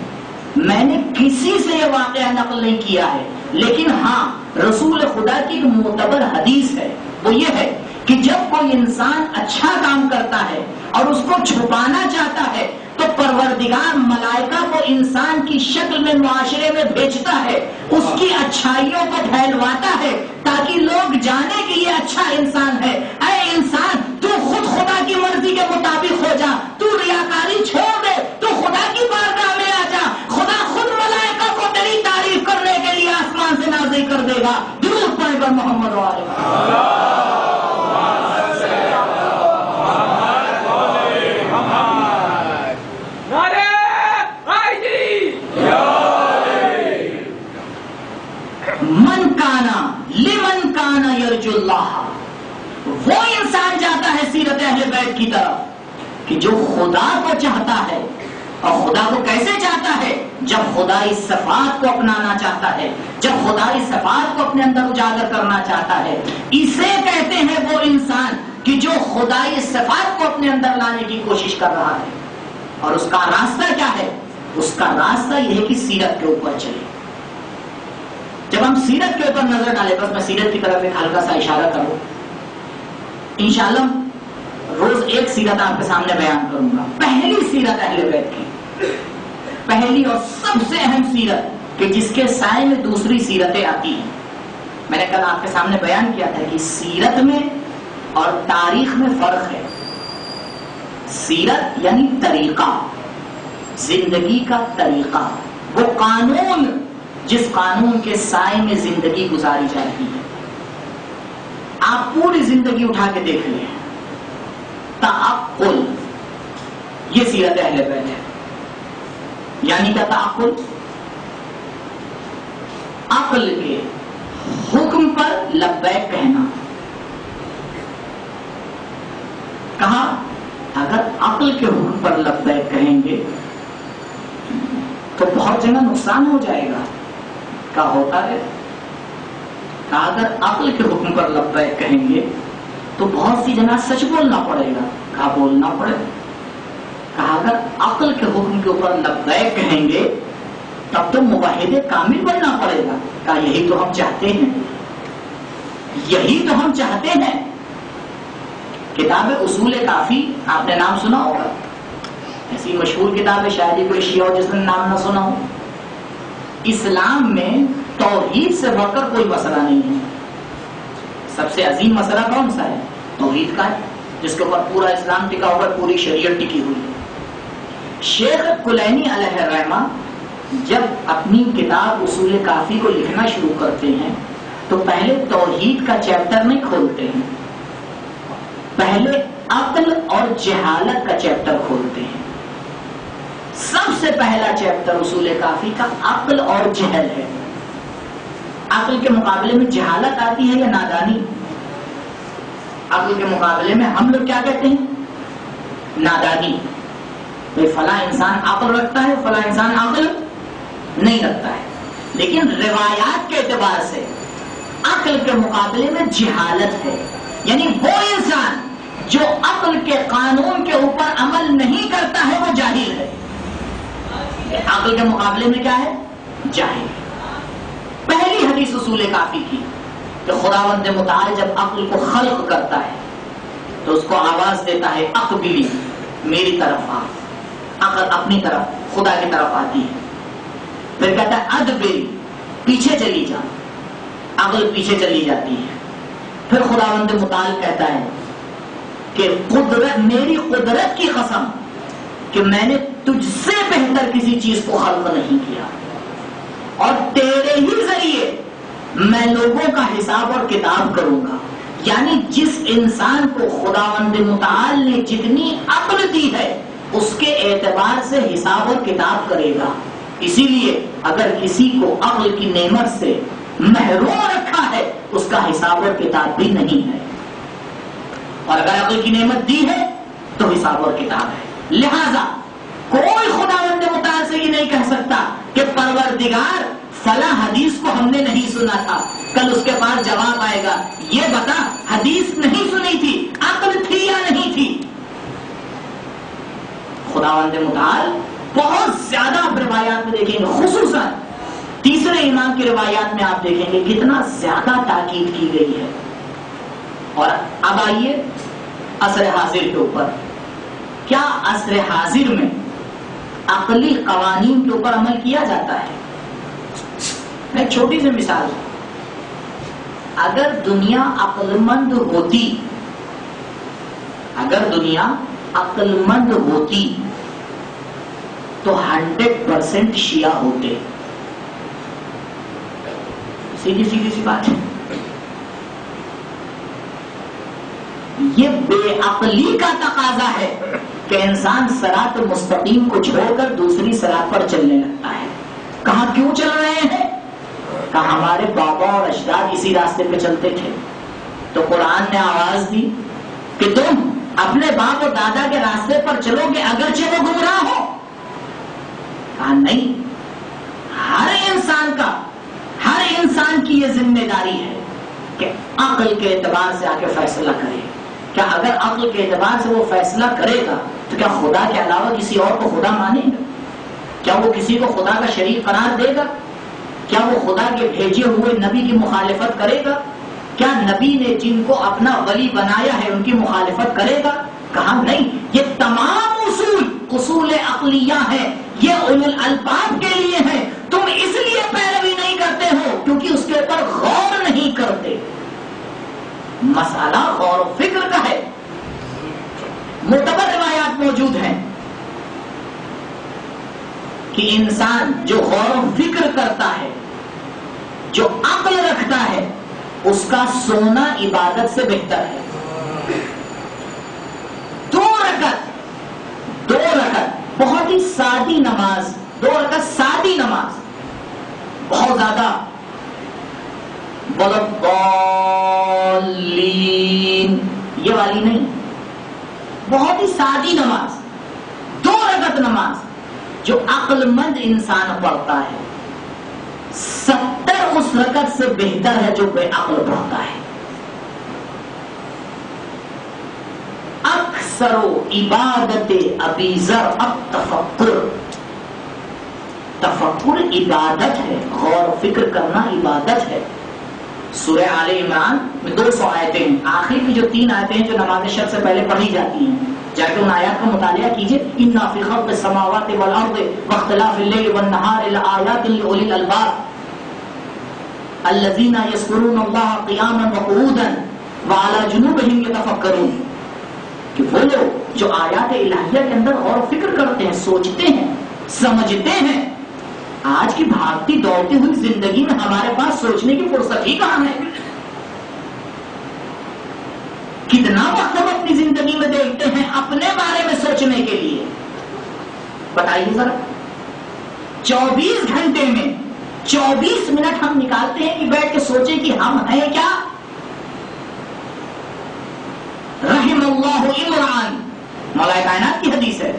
میں نے کسی سے یہ واقعہ نقل نہیں کیا ہے، لیکن ہاں رسول خدا کی ایک معتبر حدیث ہے، وہ یہ ہے کہ جب کوئی انسان اچھا کام کرتا ہے اور اس کو چھپانا چاہتا ہے تو پروردگار ملائکہ کو انسان کی شکل میں معاشرے میں بھیجتا ہے، اس کی اچھائیوں کو پھیلواتا ہے تاکہ لوگ جانے کہ یہ اچھا انسان ہے۔ اے انسان تو خود خدا کی مرضی کے مطابق ہو جا، تو ریاکاری چھوڑ دے، تو خدا کی بارگاہ میں آ جا، خدا خود ملائکہ کو تیری تعریف کرنے کے لیے آسمان سے نازل کر دے گا۔ درود پڑھ کر محمد من کانا لمن کانا یرجو اللہ، وہ انسان جاتا ہے سیرت اہل بیت کی طرف کہ جو خدا کو چاہتا ہے، اور خدا کو کیسے چاہتا ہے؟ جب خدائی صفات کو اپنانا چاہتا ہے، جب خدائی صفات کو اپنے اندر اجاگر کرنا چاہتا ہے، اسے کہتے ہیں وہ انسان کہ جو خدائی صفات کو اپنے اندر لانے کی کوشش کر رہا ہے۔ اور اس کا راستہ کیا ہے؟ اس کا راستہ یہ ہے کہ سیرت کے اوپر چلے۔ جب ہم سیرت کے اوپر نظر ڈالیں، بس میں سیرت کی طرف ایک ہلکا سا اشارہ کروں، انشاءاللہ روز ایک سیرت آپ کے سامنے بیان کروں گا۔ پہلی سیرت اہل بیت کی، پہلی اور سب سے اہم سیرت کہ جس کے سائے میں دوسری سیرتیں آتی ہیں۔ میں نے کل آپ کے سامنے بیان کیا تھا کہ سیرت میں اور تاریخ میں فرق ہے۔ سیرت یعنی طریقہ، زندگی کا طریقہ، وہ قانون جس قانون کے سائے میں زندگی گزاری جاتی ہے۔ آپ پوری زندگی اٹھا کے دیکھ لیں، تعقل، یہ سیرت اہل بیت ہے۔ یعنی کیا تعقل؟ عقل کے حکم پر لبیک کہنا۔ کہا اگر عقل کے حکم پر لبیک کہیں گے تو بہت جگہ نقصان ہو جائے گا۔ کیا ہوتا ہے؟ کہا اگر عقل کے حکم پر لبیک کہیں گے تو بہت سی جگہ سچ بولنا پڑے گا۔ کہا بولنا پڑے۔ کہا اگر عقل کے حکم کے اوپر لبیک کہیں گے تب تو موحد کامل بننا پڑے گا۔ کہا یہی تو ہم چاہتے ہیں، یہی تو ہم چاہتے ہیں۔ کتاب اصول کافی آپ نے نام سنا ہوگا، ایسی مشہور کتاب ہے، شاید ہی کوئی شیعہ ہو جس نے نام نہ سنا ہو۔ اسلام میں توحید سے بڑھ کر کوئی مسئلہ نہیں ہے، سب سے عظیم مسئلہ کون سا ہے؟ توحید کا ہے، جس کے اوپر پورا اسلام ٹکا ہوا، پوری شریعت ٹکی ہوئی ہے۔ شیخ کلینی علیہ الرحمہ جب اپنی کتاب اصول کافی کو لکھنا شروع کرتے ہیں تو پہلے توحید کا چیپٹر نہیں کھولتے ہیں، پہلے عقل اور جہالت کا چیپٹر کھولتے ہیں۔ سب سے پہلا چیپٹر اصول کافی کا عقل اور جہل ہے۔ عقل کے مقابلے میں جہالت آتی ہے یا نادانی؟ عقل کے مقابلے میں ہم لوگ کیا کہتے ہیں؟ نادانی۔ فلاں انسان عقل رکھتا ہے، فلاں انسان عقل نہیں رکھتا ہے، لیکن روایات کے اعتبار سے عقل کے مقابلے میں جہالت ہے، یعنی وہ انسان جو عقل کے قانون کے اوپر عمل نہیں کرتا ہے وہ جاہل ہے۔ عقل کے مقابلے میں کیا ہے؟ جاہل۔ پہلی حدیث اصول کافی کی کہ خداوند متعال جب عقل کو خلق کرتا ہے تو اس کو آواز دیتا ہے اقبلی، میری طرف آ۔ عقل اپنی طرف خدا کی طرف آتی ہے، پھر کہتا ہے ادبری، پیچھے چلی جا۔ عقل پیچھے چلی جاتی ہے، پھر خداوند متعال کہتا ہے کہ قدرت، میری قدرت کی قسم کہ میں نے تجھ سے بہتر کسی چیز کو خلق نہیں کیا، اور تیرے ہی ذریعے میں لوگوں کا حساب اور کتاب کروں گا۔ یعنی جس انسان کو خداوند متعال نے جتنی عقل دی ہے اس کے اعتبار سے حساب اور کتاب کرے گا۔ اسی لیے اگر کسی کو عقل کی نعمت سے محروم رکھا ہے اس کا حساب اور کتاب بھی نہیں ہے، اور اگر عقل کی نعمت دی ہے تو حساب اور کتاب ہے۔ لہذا کوئی خداوند متعال سے یہ نہیں کہہ سکتا کہ پروردگار فلاں حدیث کو ہم نے نہیں سنا تھا، کل اس کے پاس جواب آئے گا یہ بتا حدیث نہیں سنی تھی، عقل تھی یا نہیں تھی؟ خداوند متعال بہت زیادہ آپ روایات میں دیکھیں گے، خصوصاً تیسرے امام کی روایات میں آپ دیکھیں گے کتنا زیادہ تاکید کی گئی ہے۔ اور اب آئیے عصر حاضر کے اوپر، کیا عصر حاضر میں عقلی قوانین کے اوپر عمل کیا جاتا ہے؟ میں ایک چھوٹی سی مثال دوں، اگر دنیا عقل مند ہوتی، اگر دنیا عقل مند ہوتی تو 100% شیعہ ہوتے۔ سیدھی سیدھی سی بات ہے۔ یہ بے عقلی کا تقاضا ہے کہ انسان صراط مستقیم کو چھوڑ کر دوسری صراط پر چلنے لگتا ہے۔ کہاں کیوں چل رہے ہیں؟ کہا ہمارے بابا اور اجداد اسی راستے پہ چلتے تھے، تو قرآن نے آواز دی کہ تم اپنے باپ اور دادا کے راستے پر چلو گے اگرچہ وہ گمراہ ہو۔ کہا نہیں، ہر انسان کی یہ ذمہ داری ہے کہ عقل کے اعتبار سے آ کے فیصلہ کرے۔ کیا اگر عقل کے اعتبار سے وہ فیصلہ کرے گا تو کیا خدا کے علاوہ کسی اور کو خدا مانے گا؟ کیا وہ کسی کو خدا کا شریک قرار دے گا؟ کیا وہ خدا کے بھیجے ہوئے نبی کی مخالفت کرے گا؟ کیا نبی نے جن کو اپنا ولی بنایا ہے ان کی مخالفت کرے گا؟ کہا نہیں، یہ تمام اصول عقلیہ ہیں، یہ اولو الالباب کے لیے ہیں، تم اس لیے پیروی نہیں کرتے ہو کیونکہ اس کے اوپر غور نہیں کرتے۔ مسئلہ غور و فکر کا ہے، معتبر روایات موجود ہیں کہ انسان جو غور و فکر کرتا ہے، جو عقل رکھتا ہے، اس کا سونا عبادت سے بہتر ہے۔ دو رکعت بہت ہی سادی نماز، 2 رکعت سادی نماز، بہت زیادہ ضالین یہ والی نہیں، بہت ہی سادی نماز، 2 رکعت نماز جو عقل مند انسان پڑھتا ہے 70 اس رکعت سے بہتر ہے جو بے عقل پڑھتا ہے۔ اکثر عبادت ابی ذر تفکر عبادت ہے، غور و فکر کرنا عبادت ہے۔ سورہ آل عمران میں 200 آیتیں ہیں، آخری کی جو 3 آیتیں ہیں جو نماز شب سے پہلے پڑھی جاتی ہیں، جا کے ان آیات کا مطالعہ کیجئے۔ اِنَّ فِي خَلْقِ السَّمَاوَاتِ وَالْأَرْضِ وَاخْتِلَافِ اللَّيْلِ وَالنَّهَارِ لَآيَاتٍ لِأُولِي الْأَلْبَابِ۔ الذین یذکرون اللہ قیاما وقعودا وعلی جنوبہم یتفکرون، کہ وہ لوگ جو آیات الہیہ کے اندر غور و فکر کرتے ہیں، سوچتے ہیں، سمجھتے ہیں۔ آج کی بھاگتی دوڑتی ہوئی زندگی میں ہمارے پاس سوچنے کی فرصت ہی کہاں ہے؟ کتنا وقت ہم اپنی زندگی میں دیکھتے ہیں اپنے بارے میں سوچنے کے لیے؟ بتائیے ذرا، 24 گھنٹے میں 24 منٹ ہم نکالتے ہیں کہ بیٹھ کے سوچیں کہ ہم ہیں کیا؟ رحم اللہ عمران، مولا کائنات کی حدیث ہے۔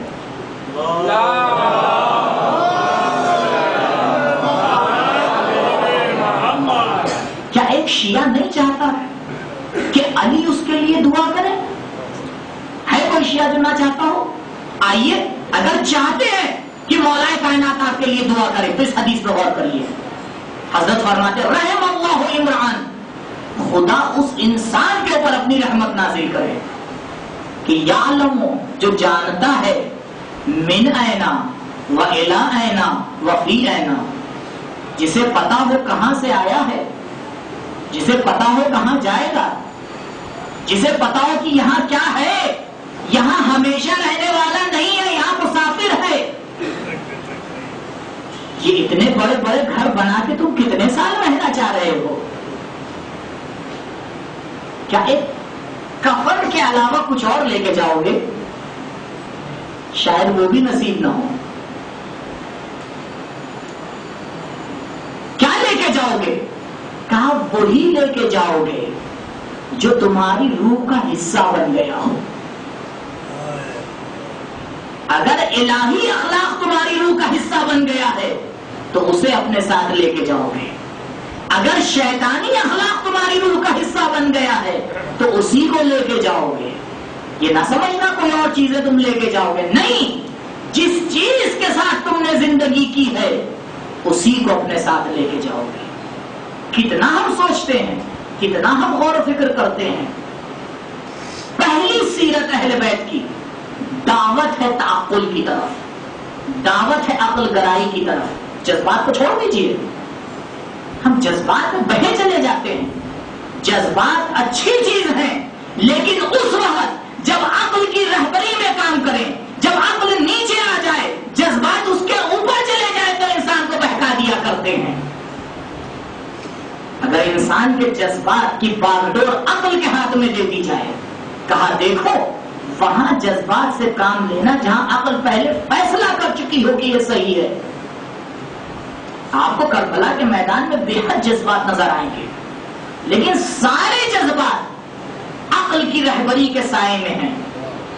کیا ایک شیعہ نہیں چاہتا کہ علی اس کے لیے دعا کرے؟ ہے کوئی شیعہ جو نہ چاہتا ہو؟ آئیے، اگر چاہتے ہیں کہ مولا کائنات آپ کے لیے دعا کرے تو اس حدیث پر غور کریے۔ حضرت فرماتے رحم اللہ عمران، خدا اس انسان کے اوپر اپنی رحمت نازل کرے کہ یعلم، جو جانتا ہے، من اینا و الی اینا و فی اینا، جسے پتا ہو کہاں سے آیا ہے، جسے پتا ہو کہاں جائے گا، جسے پتا ہو کہ یہاں کیا ہے، یہاں ہمیشہ رہنے والا نہیں ہے، یہاں مسافر ہے۔ یہ اتنے بڑے بڑے گھر بنا کے تم کتنے سال رہنا چاہ رہے ہو؟ کیا ایک کفن کے علاوہ کچھ اور لے کے جاؤ گے؟ شاید وہ بھی نصیب نہ ہو۔ کیا لے کے جاؤ گے؟ کہا وہی لے کے جاؤ گے جو تمہاری روح کا حصہ بن گیا ہو۔ اگر الہی اخلاق تمہاری روح کا حصہ بن گیا ہے تو اسے اپنے ساتھ لے کے جاؤ گے، اگر شیطانی اخلاق تمہاری روح کا حصہ بن گیا ہے تو اسی کو لے کے جاؤ گے۔ یہ نہ سمجھنا کوئی اور چیزیں تم لے کے جاؤ گے، نہیں، جس چیز کے ساتھ تم نے زندگی کی ہے اسی کو اپنے ساتھ لے کے جاؤ گے۔ کتنا ہم سوچتے ہیں، کتنا ہم غور و فکر کرتے ہیں۔ پہلی سیرت اہل بیت کی دعوت ہے تعقل کی طرف، دعوت ہے عقل گرائی کی طرف۔ جذبات کو چھوڑ دیجئے، ہم جذبات میں بہے چلے جاتے ہیں۔ جذبات اچھی چیز ہیں، لیکن اس وقت جب عقل کی رہبری میں کام کریں، جب عقل نیچے آ جائے، جذبات اس کے اوپر چلے جائے تو انسان کو بہکا دیا کرتے ہیں۔ اگر انسان کے جذبات کی باغڈور عقل کے ہاتھ میں دے دی جائے، کہا دیکھو وہاں جذبات سے کام لینا جہاں عقل پہلے فیصلہ کر چکی ہو کہ یہ صحیح ہے۔ آپ کو کربلا کے میدان میں بے حد جذبات نظر آئیں گے، لیکن سارے جذبات عقل کی رہبری کے سائے میں ہیں،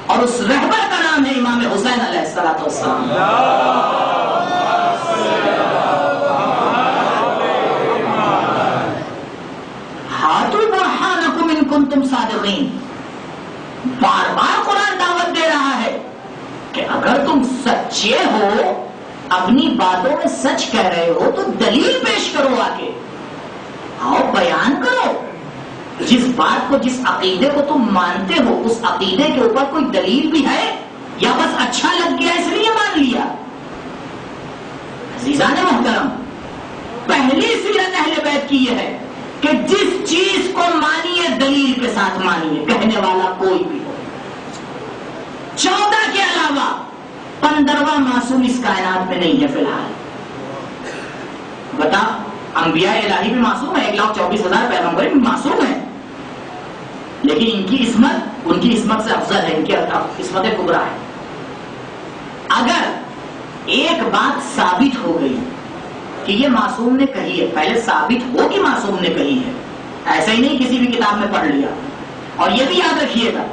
اور اس رہبر کا نام ہے امام حسین علیہ السلام۔ ہاتھوں برہانکم ان کنتم صادقین، بار بار قرآن دعوت دے رہا ہے کہ اگر تم سچے ہو، اپنی باتوں میں سچ کہہ رہے ہو تو دلیل پیش کرو، آگے آؤ بیان کرو۔ جس بات کو، جس عقیدے کو تم مانتے ہو، اس عقیدے کے اوپر کوئی دلیل بھی ہے یا بس اچھا لگ گیا اس لیے مان لیا؟ عزیزان محترم، پہلی سیرت اہل بیت کی یہ ہے کہ جس چیز کو مانیے دلیل کے ساتھ مانیے، کہنے والا کوئی بھی ہو۔ 14 کے علاوہ 15واں معصوم اس کائنات میں نہیں ہے فی الحال۔ بتا، انبیاء الہی بھی معصوم ہیں، 1,24,000 پیغمبر بھی معصوم ہیں، لیکن ان کی عصمت سے افضل ہے، ان کی عصمت کبریٰ ہے۔ اگر ایک بات ثابت ہو گئی کہ یہ معصوم نے کہی ہے، پہلے ثابت ہو کہ معصوم نے کہی ہے، ایسا ہی نہیں کسی بھی کتاب میں پڑھ لیا۔ اور یہ بھی یاد رکھیے گا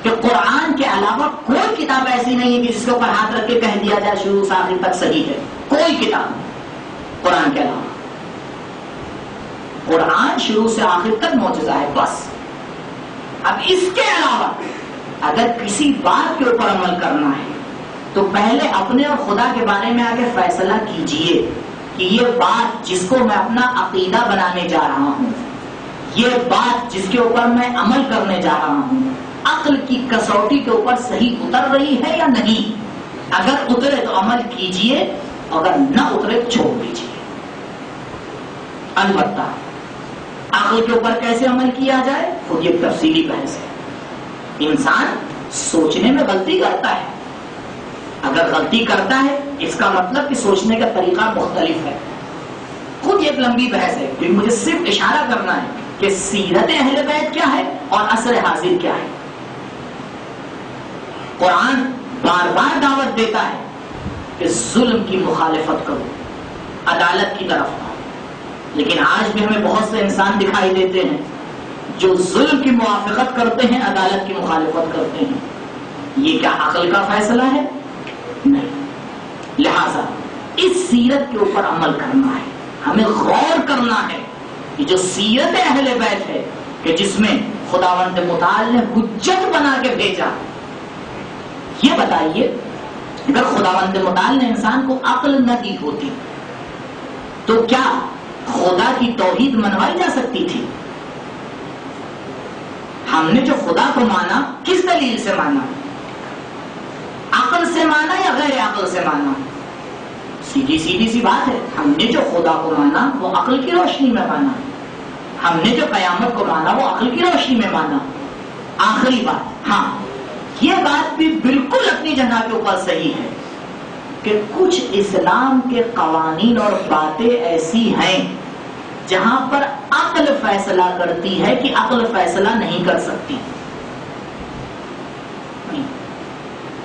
کہ قرآن کے علاوہ کوئی کتاب ایسی نہیں ہے کہ جس کے اوپر ہاتھ رکھ کے کہہ دیا جائے شروع سے آخر تک صحیح ہے، کوئی کتاب قرآن کے علاوہ۔ قرآن شروع سے آخر تک معجزہ ہے بس۔ اب اس کے علاوہ اگر کسی بات کے اوپر عمل کرنا ہے تو پہلے اپنے اور خدا کے بارے میں آگے فیصلہ کیجئے کہ یہ بات جس کو میں اپنا عقیدہ بنانے جا رہا ہوں، یہ بات جس کے اوپر میں عمل کرنے جا رہا ہوں، عقل کی کسوٹی کے اوپر صحیح اتر رہی ہے یا نہیں؟ اگر اترے تو عمل کیجئے، اگر نہ اترے تو چھوڑ دیجئے۔ البتہ عقل کے اوپر کیسے عمل کیا جائے، خود ایک تفصیلی بحث ہے۔ انسان سوچنے میں غلطی کرتا ہے، اگر غلطی کرتا ہے اس کا مطلب کہ سوچنے کا طریقہ مختلف ہے، خود ایک لمبی بحث ہے، کیونکہ مجھے صرف اشارہ کرنا ہے کہ سیرت اہل بیت کیا ہے اور عصر حاضر کیا ہے۔ قرآن بار بار دعوت دیتا ہے کہ ظلم کی مخالفت کرو، عدالت کی طرف آؤ، لیکن آج بھی ہمیں بہت سے انسان دکھائی دیتے ہیں جو ظلم کی موافقت کرتے ہیں، عدالت کی مخالفت کرتے ہیں۔ یہ کیا عقل کا فیصلہ ہے؟ نہیں۔ لہذا اس سیرت کے اوپر عمل کرنا ہے، ہمیں غور کرنا ہے کہ جو سیرت اہل بیت ہے کہ جس میں خداوند متعال نے حجت بنا کے بھیجا، یہ بتائیے اگر خداوند متعال نے انسان کو عقل نہ دی ہوتی تو کیا خدا کی توحید منوائی جا سکتی تھی؟ ہم نے جو خدا کو مانا کس دلیل سے مانا؟ عقل سے مانا یا غیر عقل سے مانا؟ سیدھی سی بات ہے، ہم نے جو خدا کو مانا وہ عقل کی روشنی میں مانا، ہم نے جو قیامت کو مانا وہ عقل کی روشنی میں مانا۔ آخری بات، ہاں یہ بات بھی بالکل اپنی جگہ کے اوپر صحیح ہے کہ کچھ اسلام کے قوانین اور باتیں ایسی ہیں جہاں پر عقل فیصلہ کرتی ہے کہ عقل فیصلہ نہیں کر سکتی۔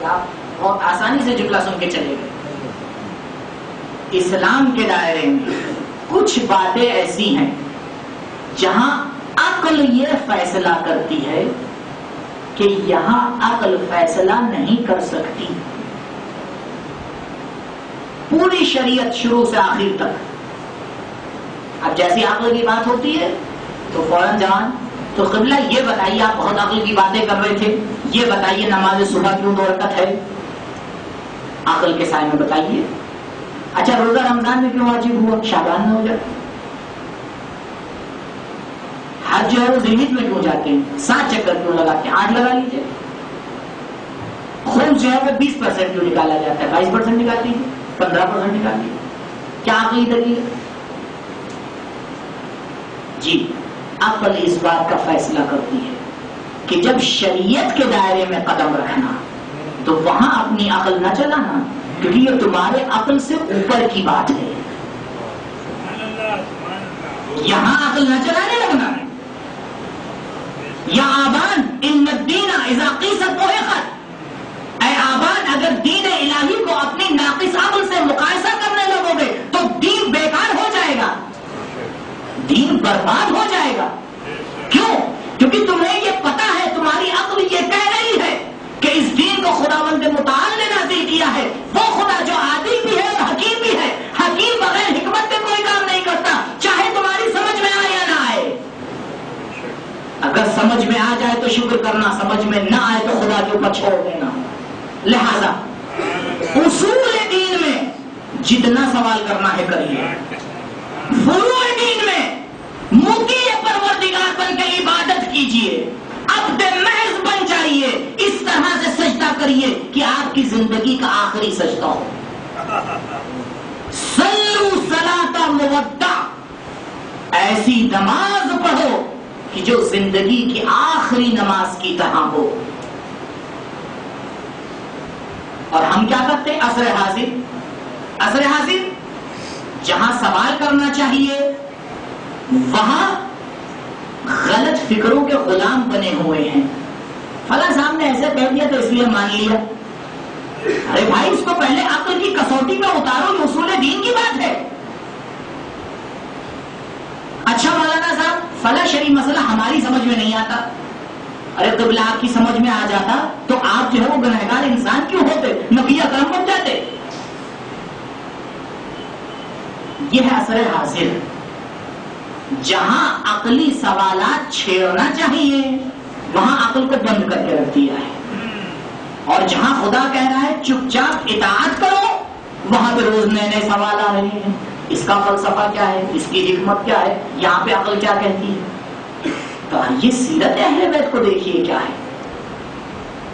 آپ بہت آسانی سے جملہ سن کے چلے گئے۔ اسلام کے دائرے میں کچھ باتیں ایسی ہیں جہاں عقل یہ فیصلہ کرتی ہے کہ یہاں عقل فیصلہ نہیں کر سکتی۔ پوری شریعت شروع سے آخر تک، اب جیسی عقل کی بات ہوتی ہے تو فوراً جوان تو قبلہ یہ بتائیے، آپ بہت عقل کی باتیں کر رہے تھے، یہ بتائیے نماز صبح کیوں 2 رکعت ہے؟ عقل کے سائے میں بتائیے۔ اچھا روزہ رمضان میں کیوں واجب ہوا؟ شعبان میں ہو جاتا۔ حج جو ہے وہ ذمت میں کیوں جاتے ہیں؟ 7 چکر کیوں لگاتے ہیں؟ 8 لگا لیجیے۔ خون جو ہے وہ 20% کیوں نکالا جاتا ہے؟ 22% نکال دیجیے، 15% نکال دیجیے۔ کیا عقلی دلیل ہے؟ جی عقل اس بات کا فیصلہ کرتی ہے کہ جب شریعت کے دائرے میں قدم رکھنا تو وہاں اپنی عقل نہ چلانا، کیونکہ یہ تمہارے عقل سے اوپر کی بات ہے۔ یہاں عقل نہ چلانے لگنا۔ یا آبان ان الدین اذا قیست محقت، اے آبان اگر دین الہی کو اپنی ناقص عقل سے مقایسہ کرنے لگو گے تو دین بیکار ہو جائے گا، دین برباد ہو جائے گا۔ کیوں؟ کیونکہ تمہیں یہ پتا ہے، تمہاری عقل یہ کہہ رہی ہے کہ اس دین کو خداوند متعال نے نازل کیا ہے، وہ خدا جو عادل بھی ہے اور حکیم بھی ہے۔ حکیم بغیر حکمت کے کوئی کام نہیں کرتا، چاہے تمہاری سمجھ میں آئے یا نہ آئے۔ اگر سمجھ میں آ جائے تو شکر کرنا، سمجھ میں نہ آئے تو خدا کے اوپر چھوڑ دینا۔ لہذا اصول دین میں جتنا سوال کرنا ہے کریے، فروع دین میں مطیع پروردگار بن کے عبادت کیجئے، عبد محض بن جائیے، اس طرح سے سجدہ کریے کہ آپ کی زندگی کا آخری سجدہ ہو۔ صلو صلاۃ مودع، ایسی نماز پڑھو کہ جو زندگی کی آخری نماز کی طرح ہو۔ اور ہم کیا کرتے ہیں؟ عصر حاضر جہاں سوال کرنا چاہیے وہاں غلط فکروں کے غلام بنے ہوئے ہیں۔ فلاں صاحب نے ایسے کہہ دیا تو اس لیے مان لیا۔ ارے بھائی اس کو پہلے عقل کی کسوٹی میں اتارو، یہ اصول دین کی بات ہے۔ اچھا مولانا صاحب فلاں شرعی مسئلہ ہماری سمجھ میں نہیں آتا۔ ارے قبلہ آپ کی سمجھ میں آ جاتا تو آپ جو ہے وہ گنہگار انسان کیوں ہوتے، نبی اکرم بن جاتے۔ یہ ہے عصر حاضر، جہاں عقلی سوالات چھیڑنا چاہیے وہاں عقل کو بند کر کے رکھ دیا ہے، اور جہاں خدا کہہ رہا ہے چپ چاپ اطاعت کرو وہاں پہ روز نئے نئے سوال آ رہے ہیں۔ اس کا فلسفہ کیا ہے، اس کی حکمت کیا ہے، یہاں پہ عقل کیا کہتی ہے۔ تو یہ سیرت اہل بیت کو دیکھیے کیا ہے۔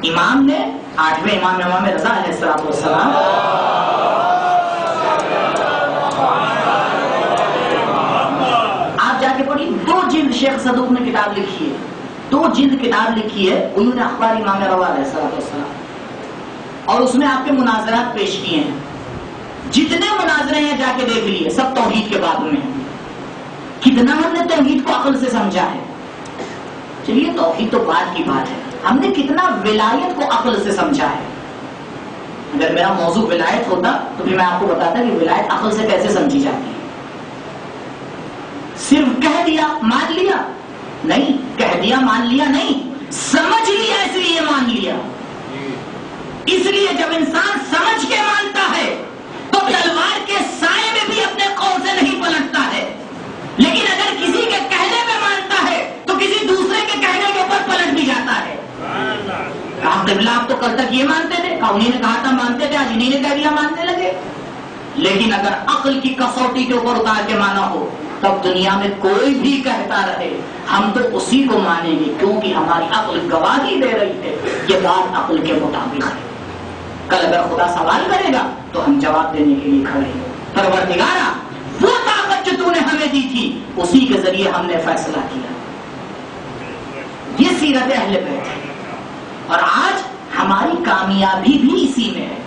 امام نے 8ویں امام رضا علیہ السلام آپ جا کے پڑھی، 2 جلد شیخ صدوق نے کتاب لکھی ہے، 2 جلد کتاب لکھی ہے عیون اخبار امام روا علیہ السلام، اور اس میں آپ کے مناظرات پیش کیے ہیں. جتنے مناظرے ہیں جا کے دیکھ لیے، سب توحید کے باب میں. کتنا ہم نے توحید کو عقل سے سمجھا ہے. چلیے توحید تو بعد کی بات ہے، ہم نے کتنا ولایت کو عقل سے سمجھا ہے. اگر میرا موضوع ولایت ہوتا تو پھر میں آپ کو بتاتا کہ ولایت عقل سے کیسے سمجھی جاتی ہے. صرف کہہ دیا مان لیا نہیں، کہہ دیا مان لیا نہیں، سمجھ لیا اس لیے مان لیا. اس لیے جب انسان سمجھ کے مانتا ہے تو تلوار کے سائے میں بھی اپنے قول سے نہیں پلٹتا ہے. لیکن اگر کسی کے کہنے پہ مانتا ہے تو کسی دوسرے کے کہنے کے اوپر پلٹ بھی جاتا ہے. کہا قبلہ آپ تو کل تک یہ مانتے تھے، انہیں نے کہا تھا مانتے تھے، آج انہیں نے کہہ دیا ماننے لگے. لیکن اگر عقل کی کسوٹی کے اوپر اتار کے مانا ہو تب دنیا میں کوئی بھی کہتا رہے ہم تو اسی کو مانیں گے، کیونکہ ہماری عقل گواہی دے رہی ہے یہ بات عقل کے مطابق ہے. کل اگر خدا سوال کرے گا تو ہم جواب دینے کے لیے کھڑے ہیں. پروردگارا وہ طاقت جو تو نے ہمیں دی تھی اسی کے ذریعے ہم نے فیصلہ کیا. یہ سیرت اہل بیت ہے، اور آج ہماری کامیابی بھی اسی میں ہے.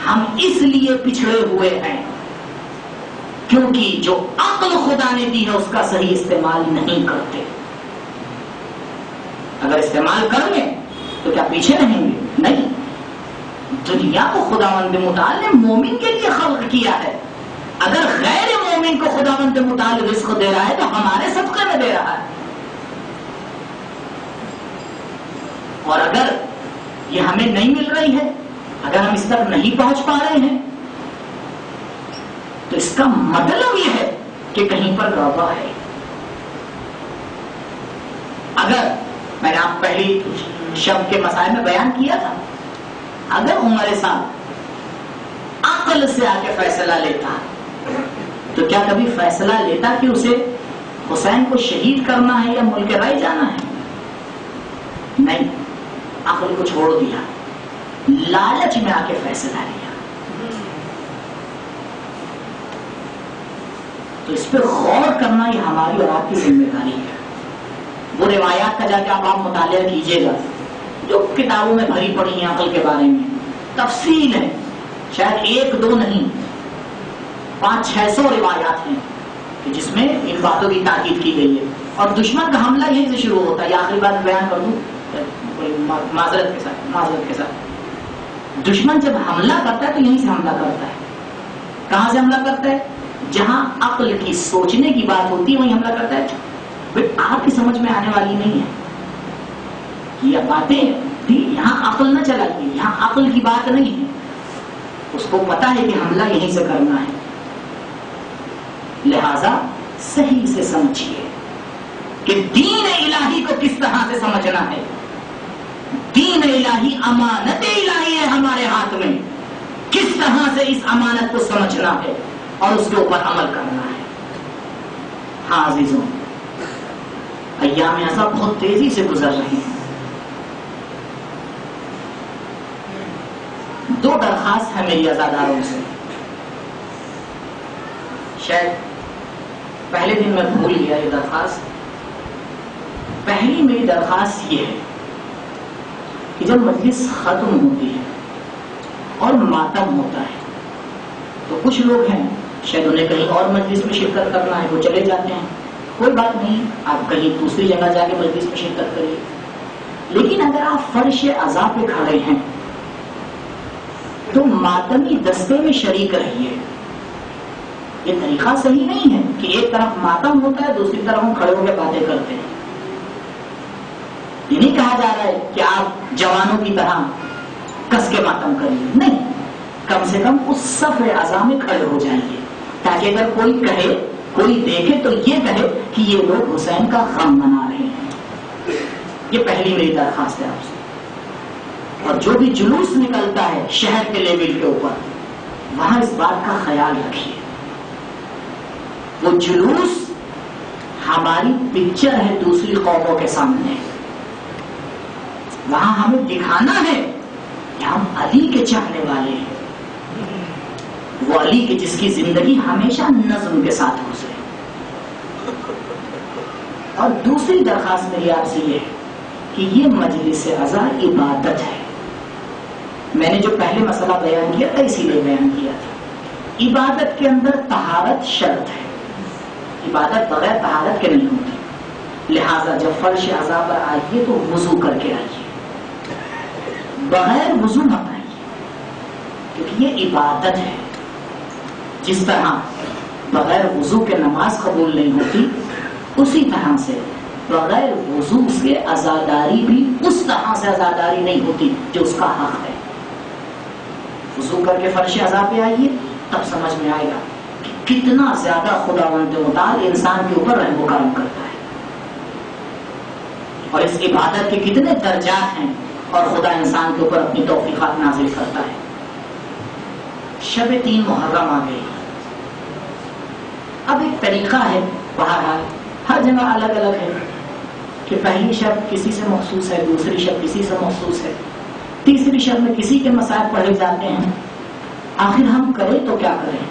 ہم اس لیے پچھڑے ہوئے ہیں کیونکہ جو عقل خدا نے دی ہے اس کا صحیح استعمال نہیں کرتے. اگر استعمال کر لیں تو کیا پیچھے رہیں گے؟ نہیں. دنیا کو خداوند متعال نے مومن کے لیے خلق کیا ہے. اگر غیر مومن کو خداوند متعال رزق دے رہا ہے تو ہمارے صدقے میں دے رہا ہے. اور اگر یہ ہمیں نہیں مل رہی ہے، اگر ہم اس تک نہیں پہنچ پا رہے ہیں تو اس کا مطلب یہ ہے کہ کہیں پر گڑبڑ ہے. اگر میں نے آپ پہلی شب کے مسائل میں بیان کیا تھا، اگر عمر صاحب عقل سے آ کے فیصلہ لیتا تو کیا کبھی فیصلہ لیتا کہ اسے حسین کو شہید کرنا ہے یا ملک رائے جانا ہے؟ نہیں، عقل کو چھوڑ دیا، لالچ میں آ کے فیصلہ لیا. تو اس پہ غور کرنا یہ ہماری اور آپ کی ذمہ داری ہے. وہ روایات کا جا کے آپ مطالعہ کیجیے گا جو کتابوں میں بھری پڑی ہیں عقل کے بارے میں. تفصیل ہے، شاید 1-2 نہیں، 500-600 روایات ہیں کہ جس میں ان باتوں کی تاکید کی گئی ہے. اور دشمن کا حملہ یہیں سے شروع ہوتا ہے. یہ آخری بات بیان کر دوں معذرت کے ساتھ. دشمن جب حملہ کرتا ہے تو یہیں سے حملہ کرتا ہے. کہاں سے حملہ کرتا ہے؟ جہاں عقل کی سوچنے کی بات ہوتی ہے وہیں حملہ کرتا ہے. آپ کی سمجھ میں آنے والی نہیں ہے یہ باتیں بھی، یہاں عقل نہ چلائیے، یہاں عقل کی بات نہیں ہے. اس کو پتا ہے کہ حملہ یہیں سے کرنا ہے، لہذا صحیح سے سمجھیے کہ دین الہی کو کس طرح سے سمجھنا ہے. دین الہی امانت الہی ہے ہمارے ہاتھ میں، کس طرح سے اس امانت کو سمجھنا ہے اور اس کے اوپر عمل کرنا ہے. ہاں عزیزوں، ایام ایسا بہت تیزی سے گزر رہے ہیں. 2 درخواست ہے میری عزاداروں سے. شاید پہلے دن میں بھول گیا یہ درخواست. پہلی میری درخواست یہ ہے کہ جب مجلس ختم ہوتی ہے اور ماتم ہوتا ہے تو کچھ لوگ ہیں شاید انہیں کہیں اور مجلس میں شرکت کرنا ہے، وہ چلے جاتے ہیں. کوئی بات نہیں، آپ کہیں دوسری جگہ جا کے مجلس میں شرکت کریے. لیکن اگر آپ فرش عزا پہ کھڑے ہیں تو ماتمی دستے میں شریک رہیے. یہ طریقہ صحیح نہیں ہے کہ ایک طرف ماتم ہوتا ہے دوسری طرف ہم کھڑے ہو کے باتیں کرتے ہیں. یہ نہیں کہا جا رہا ہے کہ آپ جوانوں کی طرح کس کے ماتم کریے، نہیں، کم سے کم اس صف عزا میں کھڑے ہو جائیے تاکہ اگر کوئی کہے، کوئی دیکھے تو یہ کہے کہ یہ لوگ حسین کا غم منا رہے ہیں. یہ پہلی میری درخواست ہے آپ سے. اور جو بھی جلوس نکلتا ہے شہر کے لیول کے اوپر، وہاں اس بات کا خیال رکھیے وہ جلوس ہماری پکچر ہے دوسری قوموں کے سامنے. وہاں ہمیں دکھانا ہے کہ ہم علی کے چاہنے والے ہیں، وہ علی کی جس کی زندگی ہمیشہ نظم کے ساتھ گزرے. اور دوسری درخواست میری آپ سے یہ ہے کہ یہ مجلس عزا عبادت ہے. میں نے جو پہلے مسئلہ بیان کیا تھا اسی لیے بیان کیا تھا. عبادت کے اندر طہارت شرط ہے. عبادت بغیر طہارت کے نہیں ہوتی. لہذا جب فرش عزا پر آئیے تو وضو کر کے آئیے, بغیر وضو مت آئیے, کیونکہ یہ عبادت ہے. جس طرح بغیر وضو کے نماز قبول نہیں ہوتی, اسی طرح سے بغیر وضو سے عزاداری بھی اس طرح سے عزاداری نہیں ہوتی جو اس کا حق ہے. وضو کر کے فرش عزا پہ آئیے, تب سمجھ میں آئے گا کہ کتنا زیادہ خداوند متعال انسان کے اوپر رحم و کرم کرتا ہے, اور اس عبادت کے کتنے درجات ہیں, اور خدا انسان کے اوپر اپنی توفیقات نازل کرتا ہے. شب 3 محرم آ گئی. اب ایک طریقہ ہے, بہرحال ہر جگہ الگ الگ ہے, کہ پہلی شب کسی سے مخصوص ہے, دوسری شب کسی سے مخصوص ہے, تیسری شب میں کسی کے مسائل پڑھے جاتے ہیں. آخر ہم کریں تو کیا کریں؟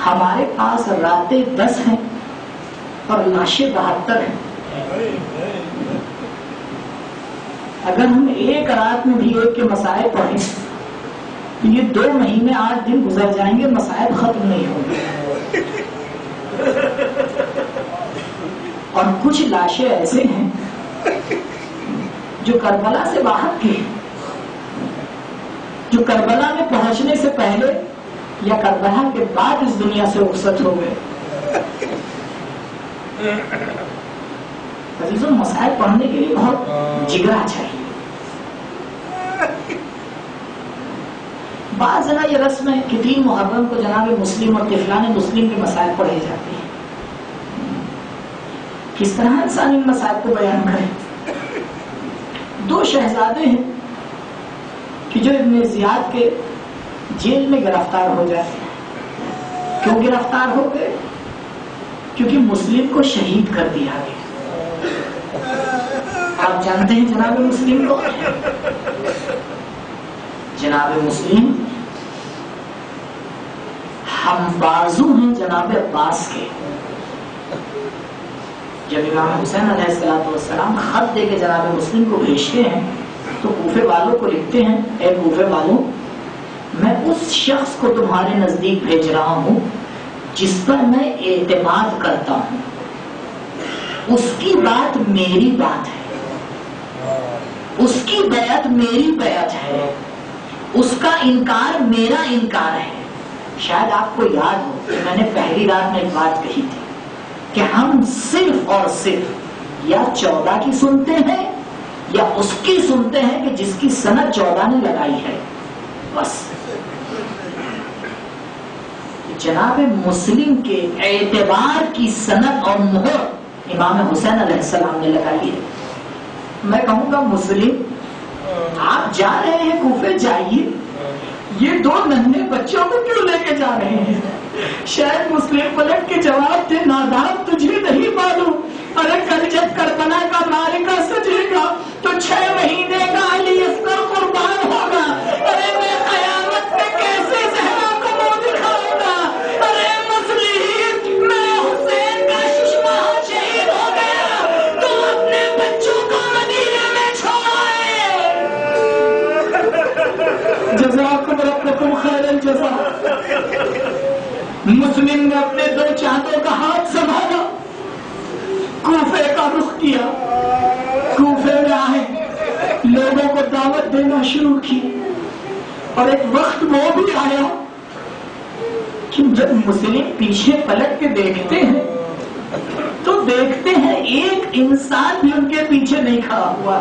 ہمارے پاس راتیں 10 ہیں اور لاشیں 72 ہیں. اگر ہم ایک رات میں بھی ایک کے مسائل پڑھیں تو یہ 2 مہینے 8 دن گزر جائیں گے, مسائل ختم نہیں ہوں گے. اور کچھ لاشیں ایسے ہیں جو کربلا سے باہر کی, جو کربلا میں پہنچنے سے پہلے یا کربلا کے بعد اس دنیا سے رخصت ہو گئے. عزیزوں, مسائل پڑھنے کے لیے بہت جگرا چاہیے. بعض جگہ یہ رسم ہے کہ 3 محرم کو جناب مسلم اور طفلان مسلم کے مسائل پڑھے جاتے ہیں. کس طرح انسان ان مسائل کو بیان کرے؟ 2 شہزادے ہیں کہ جو ابن زیاد کے جیل میں گرفتار ہو جاتے ہیں. کیوں گرفتار ہو گئے؟ کیونکہ مسلم کو شہید کر دیا گیا. آپ جانتے ہیں جناب مسلم کو؟ جناب مسلم ہم بازو ہیں جناب عباس کے. جب امام حسین علیہ السلام خط دے کے جناب مسلم کو بھیجتے ہیں تو کوفے والوں کو لکھتے ہیں, اے کوفے والوں, میں اس شخص کو تمہارے نزدیک بھیج رہا ہوں جس پر میں اعتماد کرتا ہوں. اس کی بات میری بات ہے, اس کی بیعت میری بیعت ہے, اس کا انکار میرا انکار ہے. شاید آپ کو یاد ہو کہ میں نے پہلی رات میں ایک بات کہی تھی کہ ہم صرف اور صرف یا 14 کی سنتے ہیں یا اس کی سنتے ہیں کہ جس کی سند 14 نے لگائی ہے. بس جناب مسلم کے اعتبار کی سند اور مہر امام حسین علیہ السلام نے لگائی ہے. میں کہوں گا مسلم آپ جا رہے ہیں کوفے, جائیے, یہ 2 ننھے بچوں کو کیوں لے کے جا رہے ہیں؟ شاید مسلم پلٹ کے جواب دے, نادان تجھے نہیں معلوم, ارے کل جب کربلا کا معرکہ سجے گا تو 6 مہینے کا علی اصغر قربان ہوگا. ارے میں قیامت میں کیسے زہرا کو منہ دکھاؤں گا؟ ارے مسلم, میں حسین کا ششمہ شہید ہو گیا, تو اپنے بچوں کو مدینے میں چھوڑائے. جزاکم ربکم خیر الجزا. مسلم نے اپنے 2 چاندوں کا ہاتھ سنبھالا, کوفے کا رخ کیا, کوفے میں آئے, لوگوں کو دعوت دینا شروع کی. اور ایک وقت وہ بھی آیا کہ جب مسلم پیچھے پلٹ کے دیکھتے ہیں تو دیکھتے ہیں ایک انسان بھی ان کے پیچھے نہیں کھڑا ہوا.